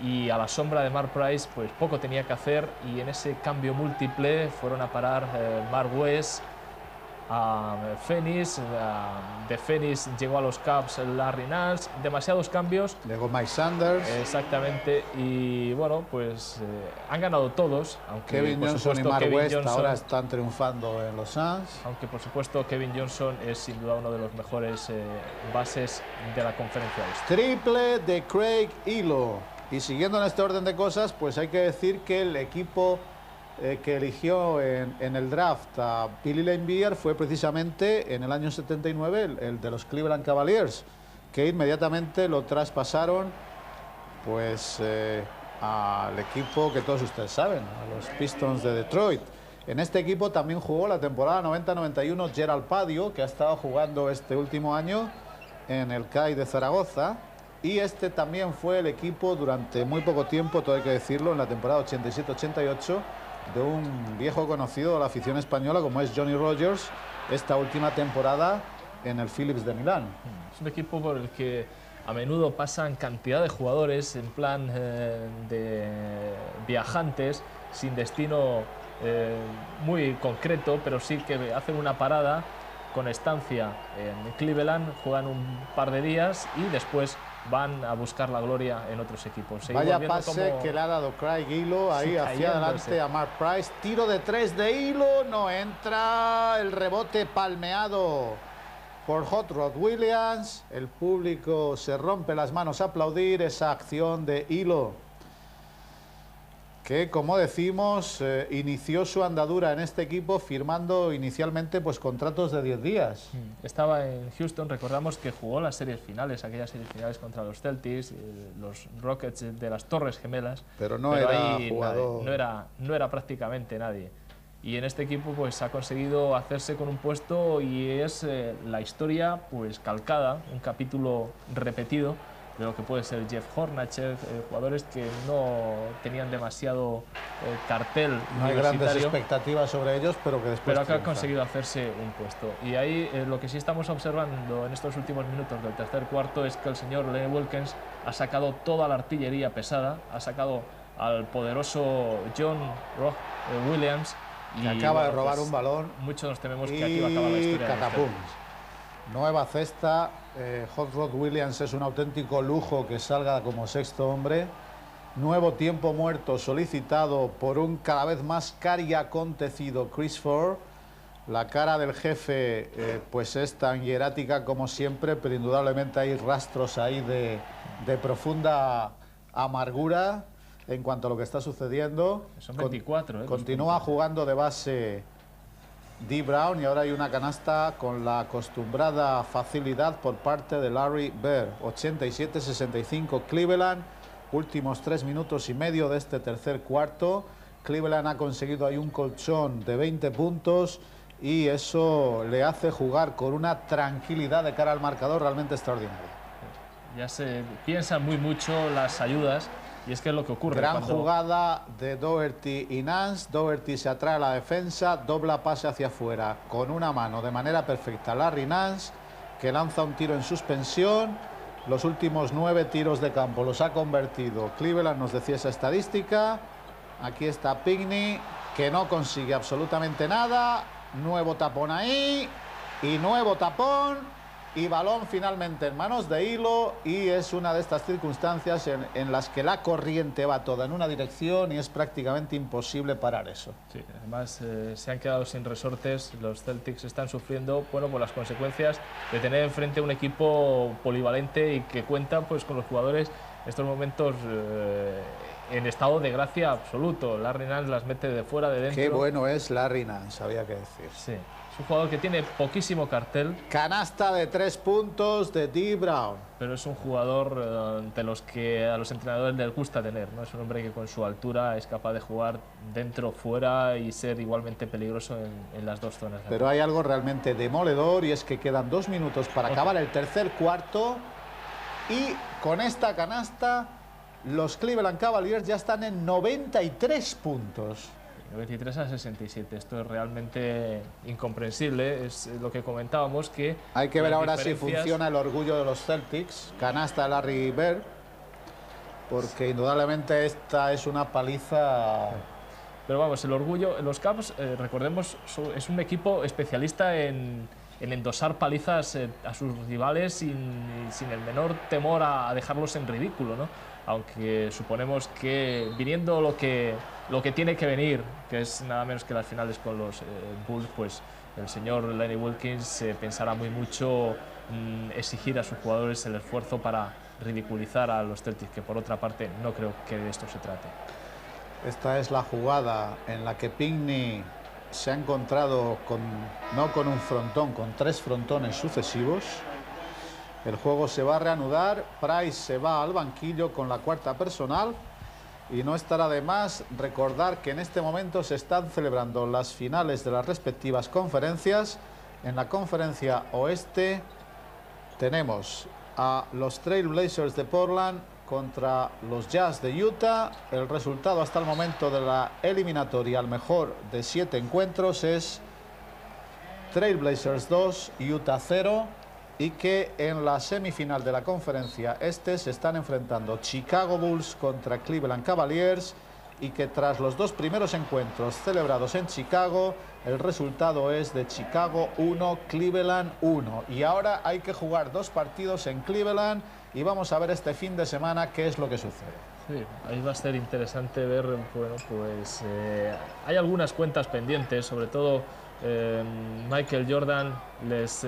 y a la sombra de Mark Price pues poco tenía que hacer, y en ese cambio múltiple fueron a parar Mark West a Phoenix, de Phoenix llegó a los Cavs Larry Nance, demasiados cambios. Llegó Mike Sanders. Exactamente, y bueno, pues han ganado todos, aunque Kevin por Johnson supuesto, y Mark Kevin West Johnson, ahora están triunfando en los Suns. aunque por supuesto Kevin Johnson es sin duda uno de los mejores bases de la conferencia este. Triple de Craig Ehlo. Y siguiendo en este orden de cosas, pues hay que decir que el equipo que eligió en el draft a Billy Laimbeer fue precisamente en el año 79 el de los Cleveland Cavaliers, que inmediatamente lo traspasaron pues al equipo que todos ustedes saben, a los Pistons de Detroit. En este equipo también jugó la temporada 90-91 Gerald Padio, que ha estado jugando este último año en el CAI de Zaragoza, y este también fue el equipo durante muy poco tiempo, todo hay que decirlo, en la temporada 87-88 de un viejo conocido de la afición española como es Johnny Rogers, esta última temporada en el Phillips de Milán. Es un equipo por el que a menudo pasan cantidad de jugadores en plan de viajantes sin destino muy concreto, pero sí que hacen una parada con estancia en Cleveland, juegan un par de días y después van a buscar la gloria en otros equipos. Vaya pase que le ha dado Craig Ehlo ahí hacia adelante a Mark Price. Tiro de 3 de Ehlo, no entra. El rebote palmeado por Hot Rod Williams. El público se rompe las manos a aplaudir esa acción de Ehlo, que, como decimos, inició su andadura en este equipo firmando inicialmente pues contratos de 10 días. Estaba en Houston, recordamos que jugó las series finales, aquellas series finales contra los Celtics, los Rockets de las Torres Gemelas. Pero no era ahí jugador. No era prácticamente nadie. Y en este equipo pues ha conseguido hacerse con un puesto y es la historia pues calcada, un capítulo repetido de lo que puede ser Jeff Hornacek, jugadores que no tenían demasiado cartel no hay grandes expectativas sobre ellos, pero que después que han conseguido hacerse un puesto. Y ahí lo que sí estamos observando en estos últimos minutos del tercer cuarto es que el señor Lenny Wilkens ha sacado toda la artillería pesada, ha sacado al poderoso John Williams, y acaba de robar un balón. Muchos nos tememos que aquí va a acabar la historia. Catapum. Nueva cesta. Hot Rod Williams es un auténtico lujo que salga como sexto hombre. Nuevo tiempo muerto solicitado por un cada vez más cari acontecido Chris Ford. La cara del jefe pues es tan hierática como siempre, pero indudablemente hay rastros ahí de profunda amargura en cuanto a lo que está sucediendo. Son 24. Continúa jugando de base Dee Brown y ahora hay una canasta con la acostumbrada facilidad por parte de Larry Bird. 87-65 Cleveland, últimos 3 minutos y medio de este tercer cuarto. Cleveland ha conseguido ahí un colchón de 20 puntos y eso le hace jugar con una tranquilidad de cara al marcador realmente extraordinaria. Ya se piensan muy mucho las ayudas. Y es que es lo que ocurre. Gran jugada de Doherty y Nance. Doherty se atrae a la defensa, dobla pase hacia afuera con una mano de manera perfecta Larry Nance, que lanza un tiro en suspensión. Los últimos 9 tiros de campo los ha convertido Cleveland, nos decía esa estadística. Aquí está Pinkney, que no consigue absolutamente nada. Nuevo tapón ahí y nuevo tapón. Y balón finalmente en manos de Ehlo, y es una de estas circunstancias en las que la corriente va toda en una dirección y es prácticamente imposible parar eso. Sí, además se han quedado sin resortes, los Celtics están sufriendo por las consecuencias de tener enfrente un equipo polivalente y que cuenta pues con los jugadores en estos momentos en estado de gracia absoluto. Larry Nance las mete de fuera, de dentro. Qué bueno es Larry Nance, había que decir. Sí. Un jugador que tiene poquísimo cartel. Canasta de 3 puntos de Dee Brown. Pero es un jugador de los que a los entrenadores les gusta tener, ¿no? Es un hombre que con su altura es capaz de jugar dentro, fuera y ser igualmente peligroso en las dos zonas. Pero hay algo realmente demoledor y es que quedan 2 minutos para acabar el tercer cuarto y con esta canasta los Cleveland Cavaliers ya están en 93 puntos. 93 a 67, esto es realmente incomprensible, es lo que comentábamos, que hay que ver ahora si funciona el orgullo de los Celtics, canasta de Larry Bird, porque indudablemente esta es una paliza. Pero vamos, el orgullo, los Cavs, recordemos, es un equipo especialista en endosar palizas a sus rivales sin el menor temor a dejarlos en ridículo, ¿no? Aunque suponemos que viniendo lo que tiene que venir, que es nada menos que las finales con los Bulls, pues el señor Lenny Wilkins pensará muy mucho exigir a sus jugadores el esfuerzo para ridiculizar a los Celtics, que por otra parte no creo que de esto se trate. Esta es la jugada en la que Pinckney se ha encontrado no con un frontón, con 3 frontones sucesivos. El juego se va a reanudar, Price se va al banquillo con la 4ª personal y no estará de más recordar que en este momento se están celebrando las finales de las respectivas conferencias. En la conferencia oeste tenemos a los Trail Blazers de Portland contra los Jazz de Utah. El resultado hasta el momento de la eliminatoria al mejor de 7 encuentros es Trail Blazers 2, Utah 0. Y que en la semifinal de la conferencia este se están enfrentando Chicago Bulls contra Cleveland Cavaliers y que tras los 2 primeros encuentros celebrados en Chicago, el resultado es de Chicago 1, Cleveland 1. Y ahora hay que jugar 2 partidos en Cleveland y vamos a ver este fin de semana qué es lo que sucede. Sí, ahí va a ser interesante ver, bueno, pues hay algunas cuentas pendientes, sobre todo Michael Jordan les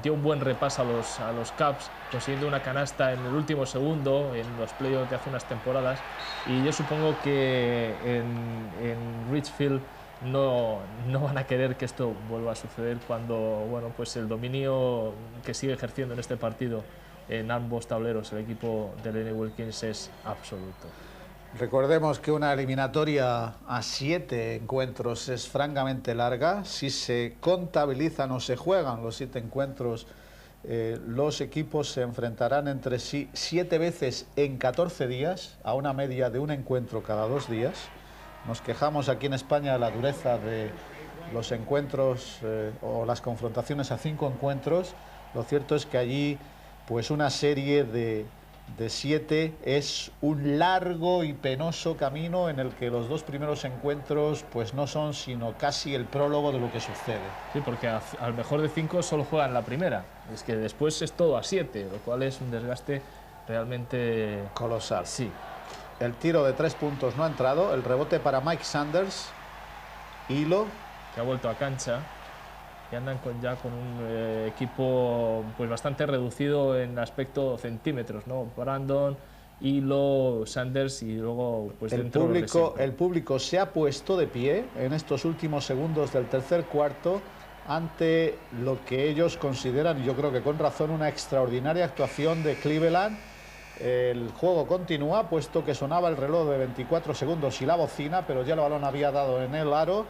dio un buen repaso a los Cavs, consiguiendo una canasta en el último segundo en los playoffs de hace unas temporadas, y yo supongo que en Richfield no van a querer que esto vuelva a suceder cuando, bueno, pues el dominio que sigue ejerciendo en este partido en ambos tableros el equipo de Lenny Wilkins es absoluto. Recordemos que una eliminatoria a 7 encuentros es francamente larga. Si se contabilizan o se juegan los 7 encuentros, los equipos se enfrentarán entre sí 7 veces en 14 días, a una media de un encuentro cada 2 días. Nos quejamos aquí en España de la dureza de los encuentros o las confrontaciones a 5 encuentros. Lo cierto es que allí, pues una serie de 7 es un largo y penoso camino en el que los 2 primeros encuentros pues no son sino casi el prólogo de lo que sucede. Sí, porque al mejor de 5 solo juegan la primera, es que después es todo a 7, lo cual es un desgaste realmente colosal. Sí. El tiro de 3 puntos no ha entrado, el rebote para Mike Sanders, Hilo, que ha vuelto a cancha. Que andan ya con un equipo pues bastante reducido en aspecto centímetros, ¿no? Brandon, Hilo, Sanders y luego pues el público se ha puesto de pie en estos últimos segundos del tercer cuarto ante lo que ellos consideran, y yo creo que con razón, una extraordinaria actuación de Cleveland. El juego continúa, puesto que sonaba el reloj de 24 segundos y la bocina, pero ya el balón había dado en el aro.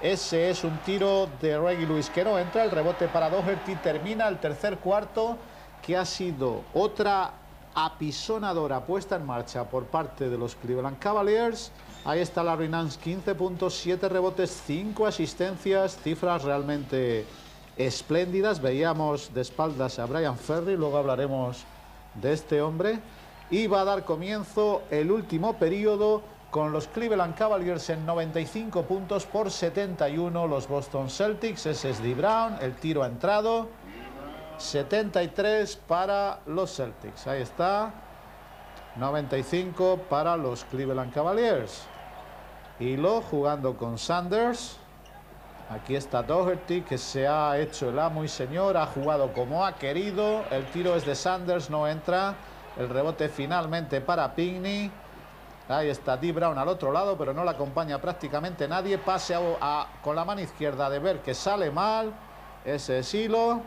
Ese es un tiro de Reggie Lewis que no entra, el rebote para Doherty. Termina el tercer cuarto, que ha sido otra apisonadora puesta en marcha por parte de los Cleveland Cavaliers. Ahí está Larry Nance, 15 puntos, 7 rebotes, 5 asistencias, cifras realmente espléndidas. Veíamos de espaldas a Brian Ferry, luego hablaremos de este hombre. Y va a dar comienzo el último periodo, con los Cleveland Cavaliers en 95 puntos por 71 los Boston Celtics. Ese es Dee Brown, el tiro ha entrado, 73 para los Celtics. Ahí está, 95 para los Cleveland Cavaliers. Hilo jugando con Sanders. Aquí está Doherty, que se ha hecho el amo y señor, ha jugado como ha querido. El tiro es de Sanders, no entra. El rebote finalmente para Pinckney. Ahí está Dee Brown al otro lado, pero no le acompaña prácticamente nadie. Pase con la mano izquierda de ver que sale mal. Ese es Hilo.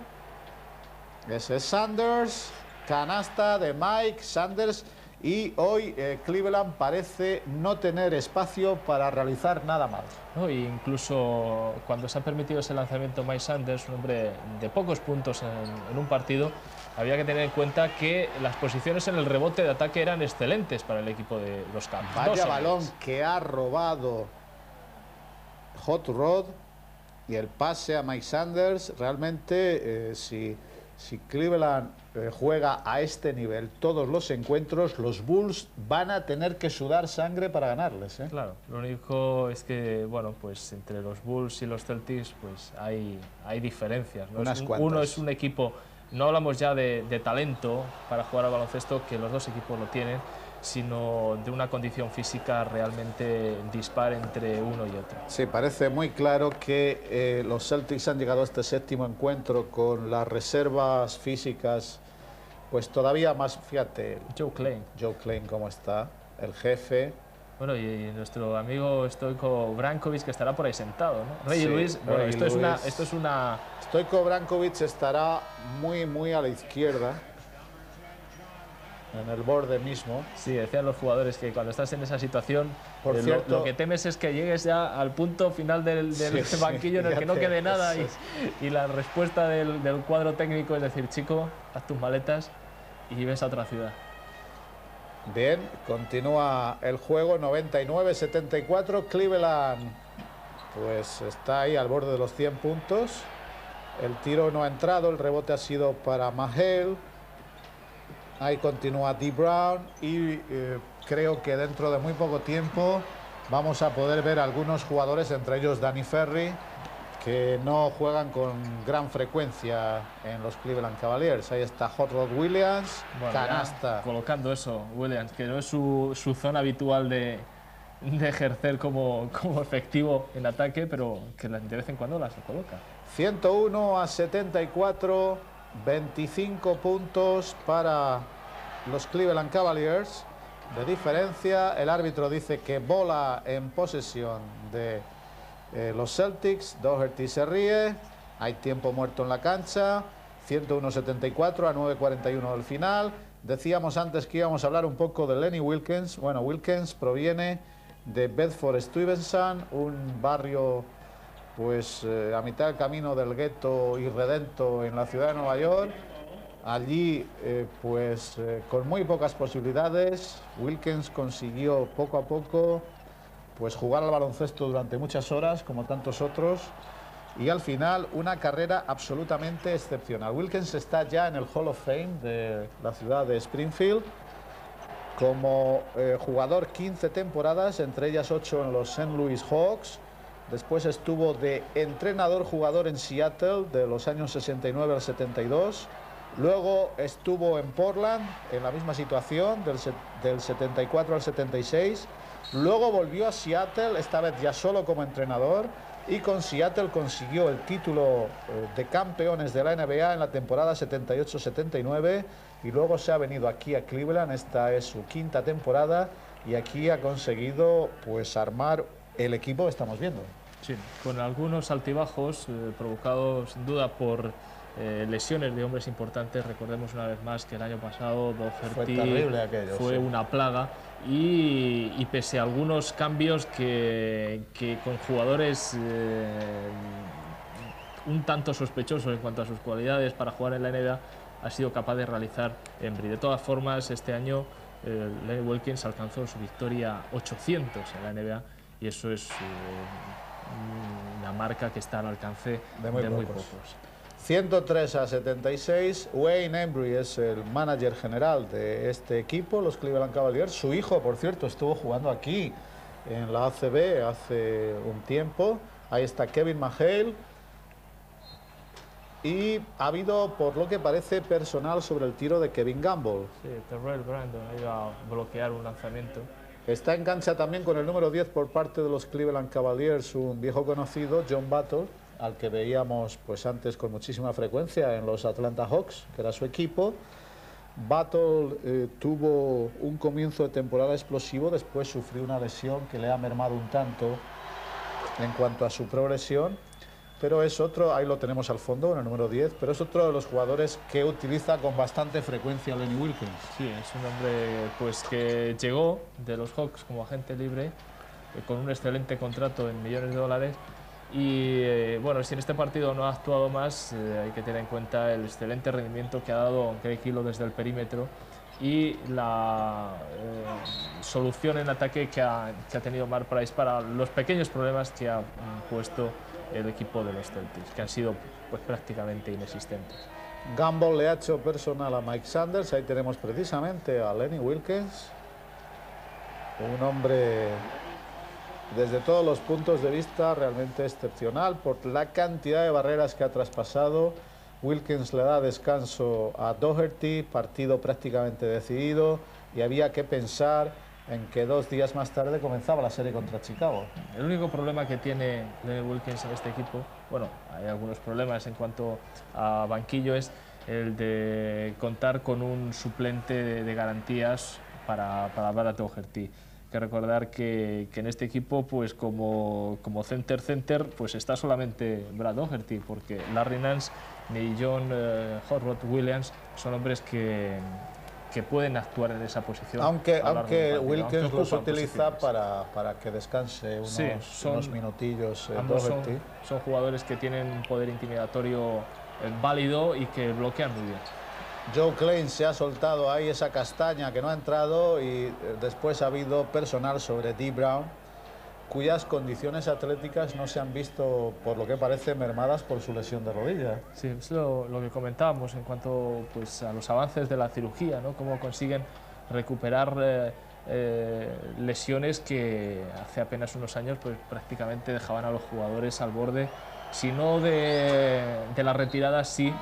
Ese es Sanders. Canasta de Mike Sanders, Y hoy Cleveland parece no tener espacio para realizar nada más. No, e incluso cuando se ha permitido ese lanzamiento Miles Sanders, un hombre de pocos puntos en un partido, había que tener en cuenta que las posiciones en el rebote de ataque eran excelentes para el equipo de los Caps. Vaya balón que ha robado Hot Rod y el pase a Mike Sanders. Realmente, si Cleveland juega a este nivel todos los encuentros, los Bulls van a tener que sudar sangre para ganarles, ¿eh? Claro, lo único es que, bueno, pues entre los Bulls y los Celtics pues hay diferencias, ¿no? Uno es un equipo, no hablamos ya de talento para jugar al baloncesto, que los dos equipos lo tienen, sino de una condición física realmente dispar entre uno y otro. Sí, parece muy claro que los Celtics han llegado a este séptimo encuentro con las reservas físicas, pues todavía más, fíjate. Joe Klein, ¿cómo está? El jefe. Bueno, y nuestro amigo Stoico Brankovic, que estará por ahí sentado, ¿no? Reggie Lewis, bueno, esto es una... Stoico Brankovic estará muy a la izquierda, en el borde mismo. Sí, decían los jugadores que cuando estás en esa situación, por cierto, lo que temes es que llegues ya al punto final del banquillo en el que no quede nada y la respuesta del cuadro técnico es decir, chico, haz tus maletas y ves a otra ciudad. Bien, continúa el juego, 99-74, Cleveland pues está ahí al borde de los 100 puntos. El tiro no ha entrado, el rebote ha sido para Mahale. Ahí continúa Dee Brown y creo que dentro de muy poco tiempo vamos a poder ver algunos jugadores, entre ellos Danny Ferry, que no juegan con gran frecuencia en los Cleveland Cavaliers. Ahí está Hot Rod Williams, bueno, canasta. Colocando eso, Williams, que no es su zona habitual de ejercer como efectivo en ataque, pero que de vez en cuando las coloca. 101-74, 25 puntos para los Cleveland Cavaliers de diferencia. El árbitro dice que bola en posesión de los Celtics. Doherty se ríe. Hay tiempo muerto en la cancha. 101-74 a 9:41 del final. Decíamos antes que íbamos a hablar un poco de Lenny Wilkens. Bueno, Wilkens proviene de Bedford-Stuyvesant, un barrio pues a mitad del camino del gueto irredento en la ciudad de Nueva York. Allí con muy pocas posibilidades, Wilkens consiguió poco a poco pues jugar al baloncesto durante muchas horas, como tantos otros, y al final una carrera absolutamente excepcional. Wilkens está ya en el Hall of Fame de la ciudad de Springfield. Como jugador 15 temporadas, entre ellas 8 en los St. Louis Hawks. Después estuvo de entrenador-jugador en Seattle de los años 69 al 72. Luego estuvo en Portland en la misma situación del 74 al 76. Luego volvió a Seattle, esta vez ya solo como entrenador. Y con Seattle consiguió el título de campeones de la NBA en la temporada 78-79. Y luego se ha venido aquí a Cleveland, esta es su quinta temporada. Y aquí ha conseguido pues armar el equipo que estamos viendo. Sí, con algunos altibajos provocados sin duda por lesiones de hombres importantes. Recordemos una vez más que el año pasado Doherty fue una plaga y pese a algunos cambios que con jugadores un tanto sospechosos en cuanto a sus cualidades para jugar en la NBA, ha sido capaz de realizar Embry. De todas formas, este año Lenny Wilkens alcanzó su victoria 800 en la NBA y eso es una marca que está al alcance de muy pocos. 103-76, Wayne Embry es el manager general de este equipo, los Cleveland Cavaliers. Su hijo, por cierto, estuvo jugando aquí en la ACB hace un tiempo. Ahí está Kevin Mahale. Y ha habido, por lo que parece, personal sobre el tiro de Kevin Gamble. Sí, Terrell Brandon iba a bloquear un lanzamiento. Está en cancha también con el número 10 por parte de los Cleveland Cavaliers, un viejo conocido, John Battle, al que veíamos pues antes con muchísima frecuencia en los Atlanta Hawks, que era su equipo. Battle tuvo un comienzo de temporada explosivo, después sufrió una lesión que le ha mermado un tanto en cuanto a su progresión. pero es otro, ahí lo tenemos al fondo, en el número 10, pero es otro de los jugadores que utiliza con bastante frecuencia Lenny Wilkens. Sí, es un hombre pues, que llegó de los Hawks como agente libre, con un excelente contrato en millones de dólares. Y bueno, si en este partido no ha actuado más, hay que tener en cuenta el excelente rendimiento que ha dado Greg Hill desde el perímetro y la solución en ataque que ha tenido Mark Price para los pequeños problemas que ha puesto el equipo de los Celtics, que han sido pues, prácticamente inexistentes. Gamble le ha hecho personal a Mike Sanders, ahí tenemos precisamente a Lenny Wilkens, un hombre desde todos los puntos de vista realmente excepcional por la cantidad de barreras que ha traspasado. Wilkens le da descanso a Doherty, partido prácticamente decidido, y había que pensar en que 2 días más tarde comenzaba la serie contra Chicago. El único problema que tiene Lenny Wilkens en este equipo, bueno, hay algunos problemas en cuanto a banquillo, es el de contar con un suplente de garantías para Brad Doherty. Hay que recordar que en este equipo, pues como center, pues está solamente Brad Doherty, porque Larry Nance ni John Horvath Williams son hombres que pueden actuar en esa posición. Aunque Wilkens los utiliza para que descanse unos minutillos. Ambos son jugadores que tienen un poder intimidatorio válido y que bloquean muy bien. Joe Klein se ha soltado ahí esa castaña que no ha entrado, y después ha habido personal sobre Dee Brown, cuyas condiciones atléticas no se han visto, por lo que parece, mermadas por su lesión de rodilla. Sí, es lo que comentábamos en cuanto pues, a los avances de la cirugía, ¿no? Cómo consiguen recuperar lesiones que hace apenas unos años pues, prácticamente dejaban a los jugadores al borde, si no de la retirada, sí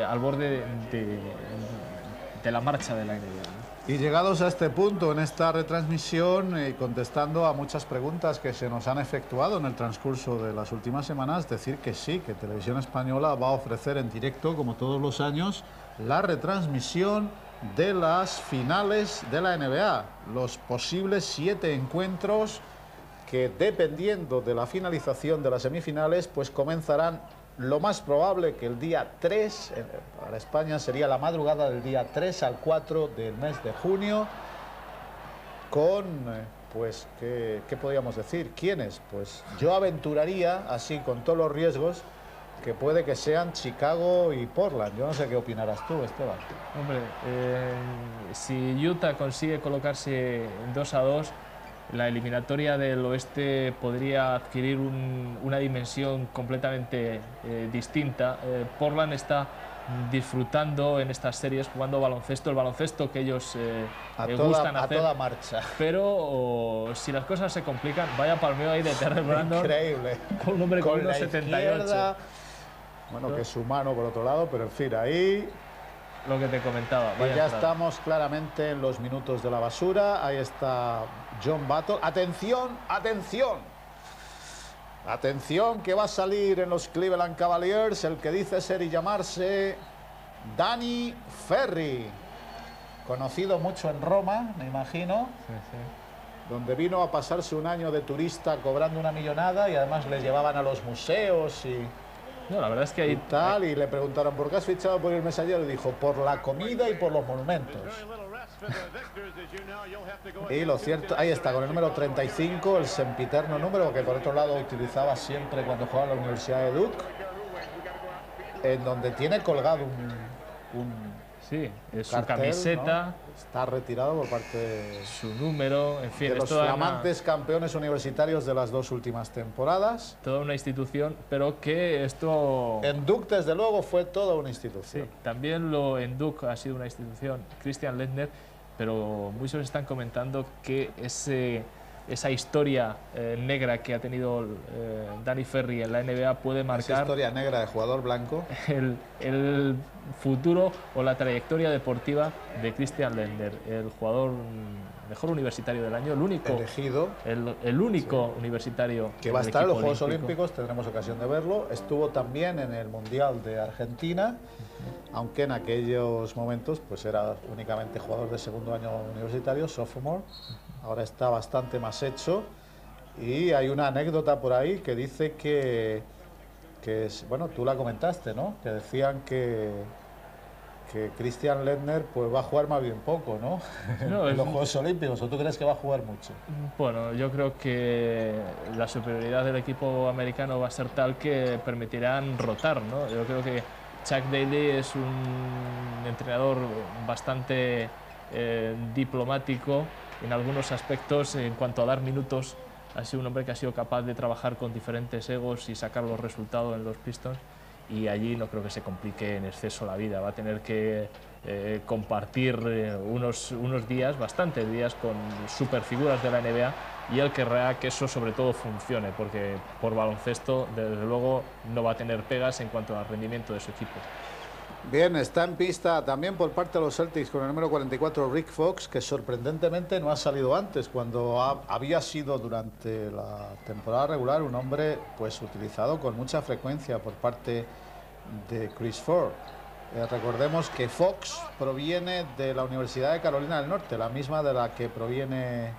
al borde de la marcha de la NBA, ¿no? Y llegados a este punto en esta retransmisión, contestando a muchas preguntas que se nos han efectuado en el transcurso de las últimas semanas, decir que sí, que Televisión Española va a ofrecer en directo, como todos los años, la retransmisión de las finales de la NBA, los posibles 7 encuentros que, dependiendo de la finalización de las semifinales, pues comenzarán lo más probable que el día 3, para España sería la madrugada del día 3 al 4 del mes de junio, con, pues, ¿qué podríamos decir? ¿Quiénes? Pues yo aventuraría, así con todos los riesgos, que puede que sean Chicago y Portland. Yo no sé qué opinarás tú, Esteban. Hombre, si Utah consigue colocarse 2-2, la eliminatoria del oeste podría adquirir una dimensión completamente distinta. Portland está disfrutando en estas series, jugando baloncesto, el baloncesto que ellos gustan hacer. A toda marcha. Pero si las cosas se complican, vaya palmeo ahí de Terrell Brandon. Increíble. Con un hombre con 1,78. Bueno, que es humano por otro lado, pero en fin, ahí... Lo que te comentaba. Y ya estamos claramente en los minutos de la basura. Ahí está John Battle. ¡Atención! ¡Atención! Atención, que va a salir en los Cleveland Cavaliers el que dice ser y llamarse Danny Ferry, conocido mucho en Roma, me imagino, donde vino a pasarse un año de turista cobrando una millonada, y además le llevaban a los museos y... No, la verdad es que hay tal, y le preguntaron ¿por qué has fichado por irme allá? Y dijo, por la comida y por los monumentos. Y lo cierto, ahí está, con el número 35, el sempiterno número que por otro lado utilizaba siempre cuando jugaba en la Universidad de Duke, en donde tiene colgado sí, es su cartel, camiseta, ¿no? Está retirado por parte de su número, en fin, de los flamantes campeones universitarios de las 2 últimas temporadas. Toda una institución, pero que esto... En Duke, desde luego, fue toda una institución. Sí, también en Duke ha sido una institución, Christian Laettner, pero muchos están comentando que esa historia negra que ha tenido Danny Ferry en la NBA puede marcar... Esa historia negra de jugador blanco. El futuro o la trayectoria deportiva de Christian Laettner, el jugador mejor universitario del año, el único elegido, el único universitario que va a estar en los Juegos Olímpicos, tendremos ocasión de verlo. Estuvo también en el Mundial de Argentina, aunque en aquellos momentos pues era únicamente jugador de segundo año universitario, sophomore. Ahora está bastante más hecho, y hay una anécdota por ahí que dice que que es, bueno, tú la comentaste, ¿no? Que decían que Christian Lindner pues va a jugar más bien poco, ¿no? No, en los Juegos Olímpicos, ¿o tú crees que va a jugar mucho? Bueno, yo creo que la superioridad del equipo americano va a ser tal que permitirán rotar, ¿no? Yo creo que Chuck Daly es un entrenador bastante diplomático en algunos aspectos en cuanto a dar minutos. Ha sido un hombre que ha sido capaz de trabajar con diferentes egos y sacar los resultados en los Pistons, y allí no creo que se complique en exceso la vida. Va a tener que compartir unos días, bastantes días, con superfiguras de la NBA, y él querrá que eso sobre todo funcione, porque por baloncesto desde luego no va a tener pegas en cuanto al rendimiento de su equipo. Bien, está en pista también por parte de los Celtics con el número 44 Rick Fox, que sorprendentemente no ha salido antes, cuando había sido durante la temporada regular un hombre pues utilizado con mucha frecuencia por parte de Chris Ford. Recordemos que Fox proviene de la Universidad de Carolina del Norte, la misma de la que proviene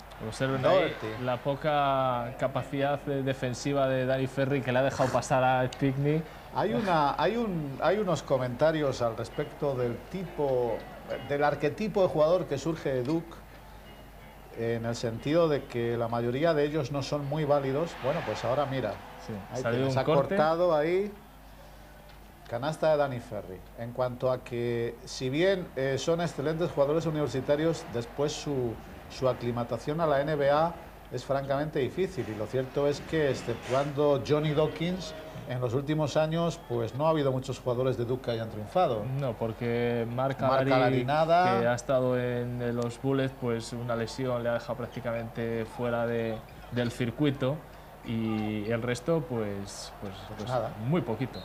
Doherty. La poca capacidad defensiva de Danny Ferry, que le ha dejado pasar a Stickney. Hay unos comentarios al respecto del arquetipo de jugador que surge de Duke, en el sentido de que la mayoría de ellos no son muy válidos. Bueno, pues ahora mira, sí, se ha cortado ahí. Canasta de Danny Ferry. En cuanto a que, si bien son excelentes jugadores universitarios, después su aclimatación a la NBA es francamente difícil, y lo cierto es que, exceptuando Johnny Dawkins, en los últimos años pues no ha habido muchos jugadores de Duke que hayan triunfado. No, porque Mark Alarie, que ha estado en los Bullets, pues una lesión le ha dejado prácticamente fuera del circuito, y el resto pues nada, muy poquito.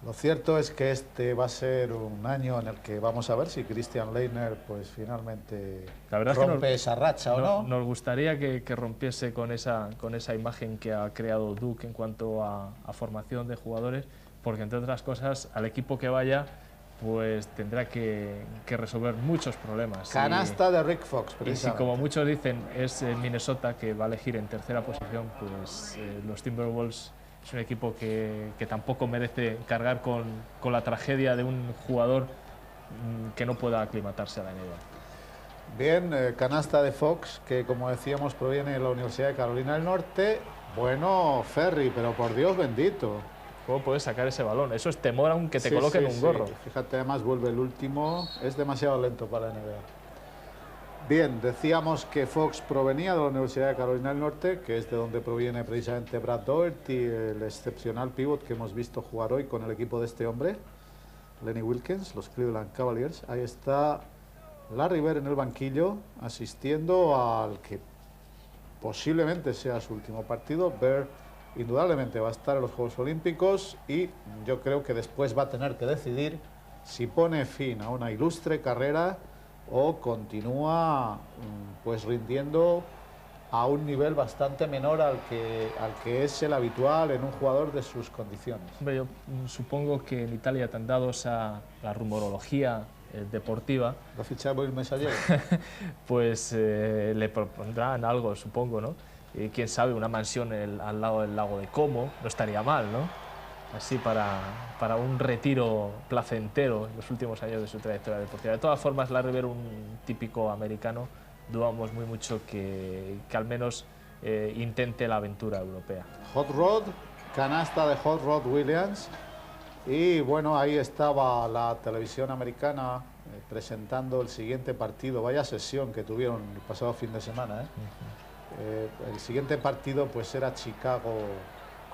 Lo cierto es que este va a ser un año en el que vamos a ver si Christian Lindner pues finalmente rompe esa racha o no. Nos gustaría que rompiese con esa imagen que ha creado Duke en cuanto a formación de jugadores, porque entre otras cosas al equipo que vaya pues tendrá que resolver muchos problemas. Canasta de Rick Fox, y si, como muchos dicen, es Minnesota que va a elegir en tercera posición, pues los Timberwolves es un equipo que tampoco merece cargar con la tragedia de un jugador que no pueda aclimatarse a la NBA. Bien, canasta de Fox, que como decíamos proviene de la Universidad de Carolina del Norte. Bueno, Ferry, pero por Dios bendito. ¿Cómo puedes sacar ese balón? Eso es temor aunque te coloquen un gorro. Fíjate, además vuelve el último, es demasiado lento para la NBA. Bien, decíamos que Fox provenía de la Universidad de Carolina del Norte, que es de donde proviene precisamente Brad Doherty, el excepcional pívot que hemos visto jugar hoy con el equipo de este hombre, Lenny Wilkens, los Cleveland Cavaliers. Ahí está Larry Bird en el banquillo, asistiendo al que posiblemente sea su último partido. Bird indudablemente va a estar en los Juegos Olímpicos, y yo creo que después va a tener que decidir si pone fin a una ilustre carrera o continúa pues rindiendo a un nivel bastante menor al que es el habitual en un jugador de sus condiciones. Hombre, yo supongo que en Italia, tan dados a la rumorología deportiva, ¿Lo fichaba el Messaggero? pues le propondrán algo, supongo, ¿no? Y quién sabe, una mansión al lado del lago de Como, no estaría mal, ¿no? Así para un retiro placentero en los últimos años de su trayectoria deportiva. De todas formas, Larry Bird, un típico americano, dudamos muy mucho que al menos intente la aventura europea. Hot Rod, canasta de Hot Rod Williams. Y bueno, ahí estaba la televisión americana presentando el siguiente partido. Vaya sesión que tuvieron el pasado fin de semana, ¿eh? El siguiente partido pues era Chicago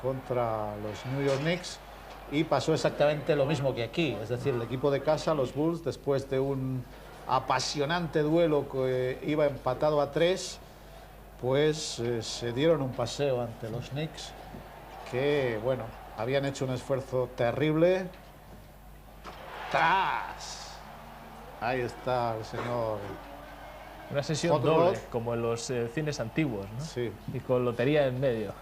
contra los New York Knicks, y pasó exactamente lo mismo que aquí, es decir, el equipo de casa, los Bulls, después de un apasionante duelo que iba empatado a 3, pues se dieron un paseo ante los Knicks, que bueno, habían hecho un esfuerzo terrible. ¡Tras! Ahí está el señor. Una sesión doble, como en los cines antiguos, ¿no? Sí. Y con lotería en medio.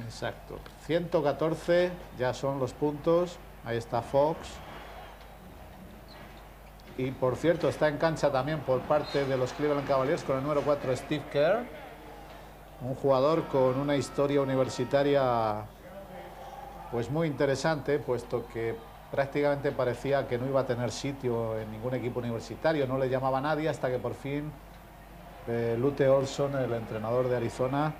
Exacto. 114 ya son los puntos. Ahí está Fox. Y por cierto, está en cancha también por parte de los Cleveland Cavaliers con el número 4 Steve Kerr, un jugador con una historia universitaria pues muy interesante, puesto que prácticamente parecía que no iba a tener sitio en ningún equipo universitario, no le llamaba a nadie hasta que por fin Lute Olson, el entrenador de Arizona,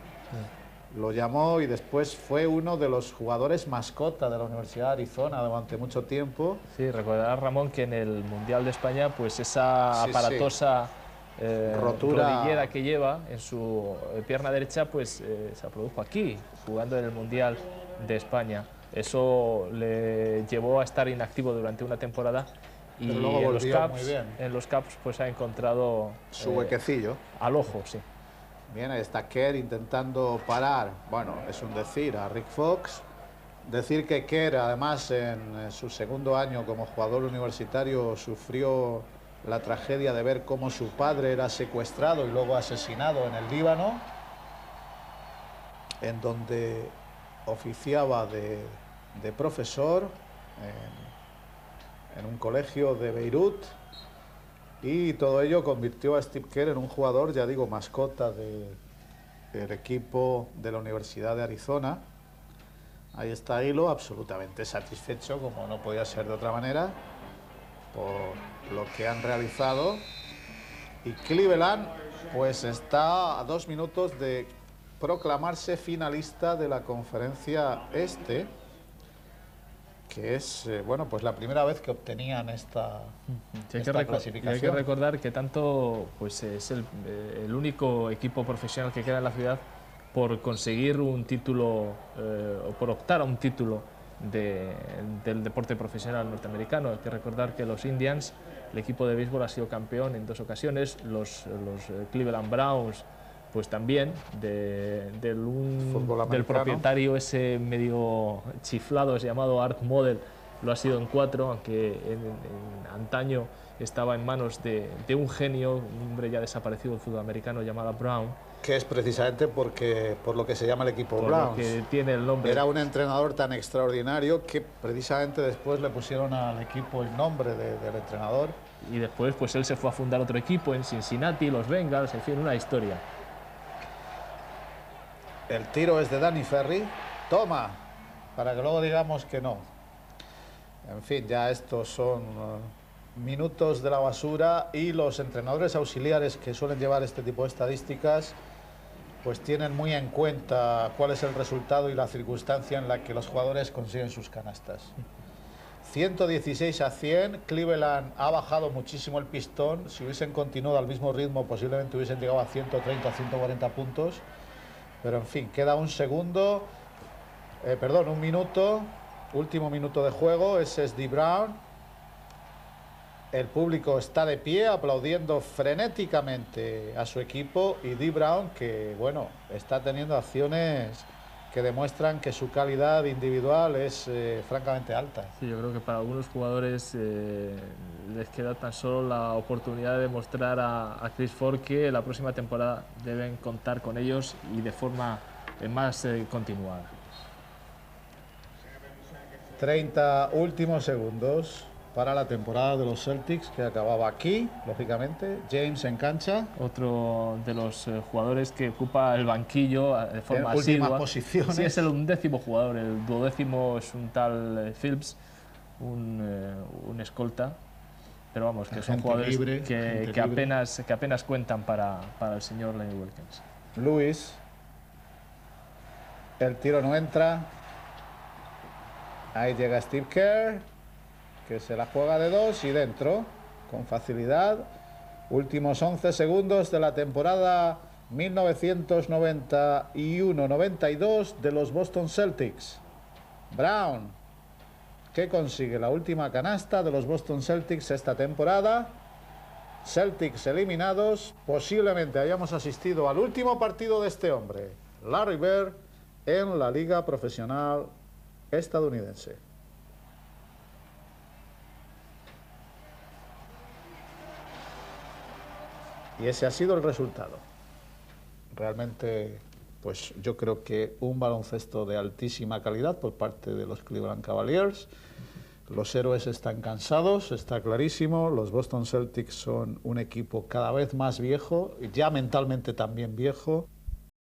lo llamó, y después fue uno de los jugadores mascota de la Universidad de Arizona durante mucho tiempo. Sí, recordarás, Ramón, que en el Mundial de España, pues esa aparatosa rotura, rodillera que lleva en su pierna derecha, pues se produjo aquí, jugando en el Mundial de España. Eso le llevó a estar inactivo durante una temporada, y luego en los Caps pues ha encontrado su huequecillo al ojo, sí. Bien, ahí está Kerr intentando parar, bueno, es un decir, a Rick Fox. Decir que Kerr, además, en su segundo año como jugador universitario, sufrió la tragedia de ver cómo su padre era secuestrado y luego asesinado en el Líbano, en donde oficiaba de profesor en un colegio de Beirut, y todo ello convirtió a Steve Kerr en un jugador, ya digo, mascota del equipo de la Universidad de Arizona. Ahí está Hilo, absolutamente satisfecho, como no podía ser de otra manera, por lo que han realizado. Y Cleveland pues está a 2 minutos de proclamarse finalista de la conferencia este, que es bueno, pues la primera vez que obtenían esta clasificación. Hay que recordar que tanto pues es el único equipo profesional que queda en la ciudad por conseguir un título o por optar a un título del deporte profesional norteamericano. Hay que recordar que los Indians, el equipo de béisbol, ha sido campeón en 2 ocasiones, los Cleveland Browns pues también, del propietario ese medio chiflado llamado Art Model, lo ha sido en 4, aunque en antaño estaba en manos de un genio, un hombre ya desaparecido del fútbol americano llamado Brown. Que es precisamente por lo que se llama el equipo Browns. Que tiene el nombre. Era un entrenador tan extraordinario que precisamente después le pusieron al equipo el nombre del entrenador. Y después pues él se fue a fundar otro equipo en Cincinnati, los Bengals, en fin, una historia. El tiro es de Danny Ferry. Toma, para que luego digamos que no. En fin, ya estos son minutos de la basura, y los entrenadores auxiliares que suelen llevar este tipo de estadísticas pues tienen muy en cuenta cuál es el resultado y la circunstancia en la que los jugadores consiguen sus canastas. 116-100, Cleveland ha bajado muchísimo el pistón. Si hubiesen continuado al mismo ritmo, posiblemente hubiesen llegado a 130 o 140 puntos. Pero en fin, queda un minuto, último minuto de juego. Ese es Dee Brown. El público está de pie aplaudiendo frenéticamente a su equipo, y Dee Brown, que bueno, está teniendo acciones que demuestran que su calidad individual es francamente alta. Sí, yo creo que para algunos jugadores les queda tan solo la oportunidad de demostrar a Chris Ford que la próxima temporada deben contar con ellos, y de forma más continuada. 30 últimos segundos para la temporada de los Celtics, que acababa aquí, lógicamente. James en cancha. Otro de los jugadores que ocupa el banquillo de forma en asidua. últimas posiciones. Sí, es el 11º jugador. El 12º es un tal Phillips, un escolta. Pero vamos, que son jugadores que apenas cuentan para el señor Lenny Wilkens. Lewis. El tiro no entra. Ahí llega Steve Kerr, que se la juega de 2 y dentro, con facilidad. Últimos 11 segundos de la temporada 1991-92 de los Boston Celtics. Brown, que consigue la última canasta de los Boston Celtics esta temporada. Celtics eliminados. Posiblemente hayamos asistido al último partido de este hombre, Larry Bird, en la liga profesional estadounidense. Y ese ha sido el resultado. Realmente, pues yo creo que un baloncesto de altísima calidad por parte de los Cleveland Cavaliers. Los héroes están cansados, está clarísimo. Los Boston Celtics son un equipo cada vez más viejo, ya mentalmente también viejo.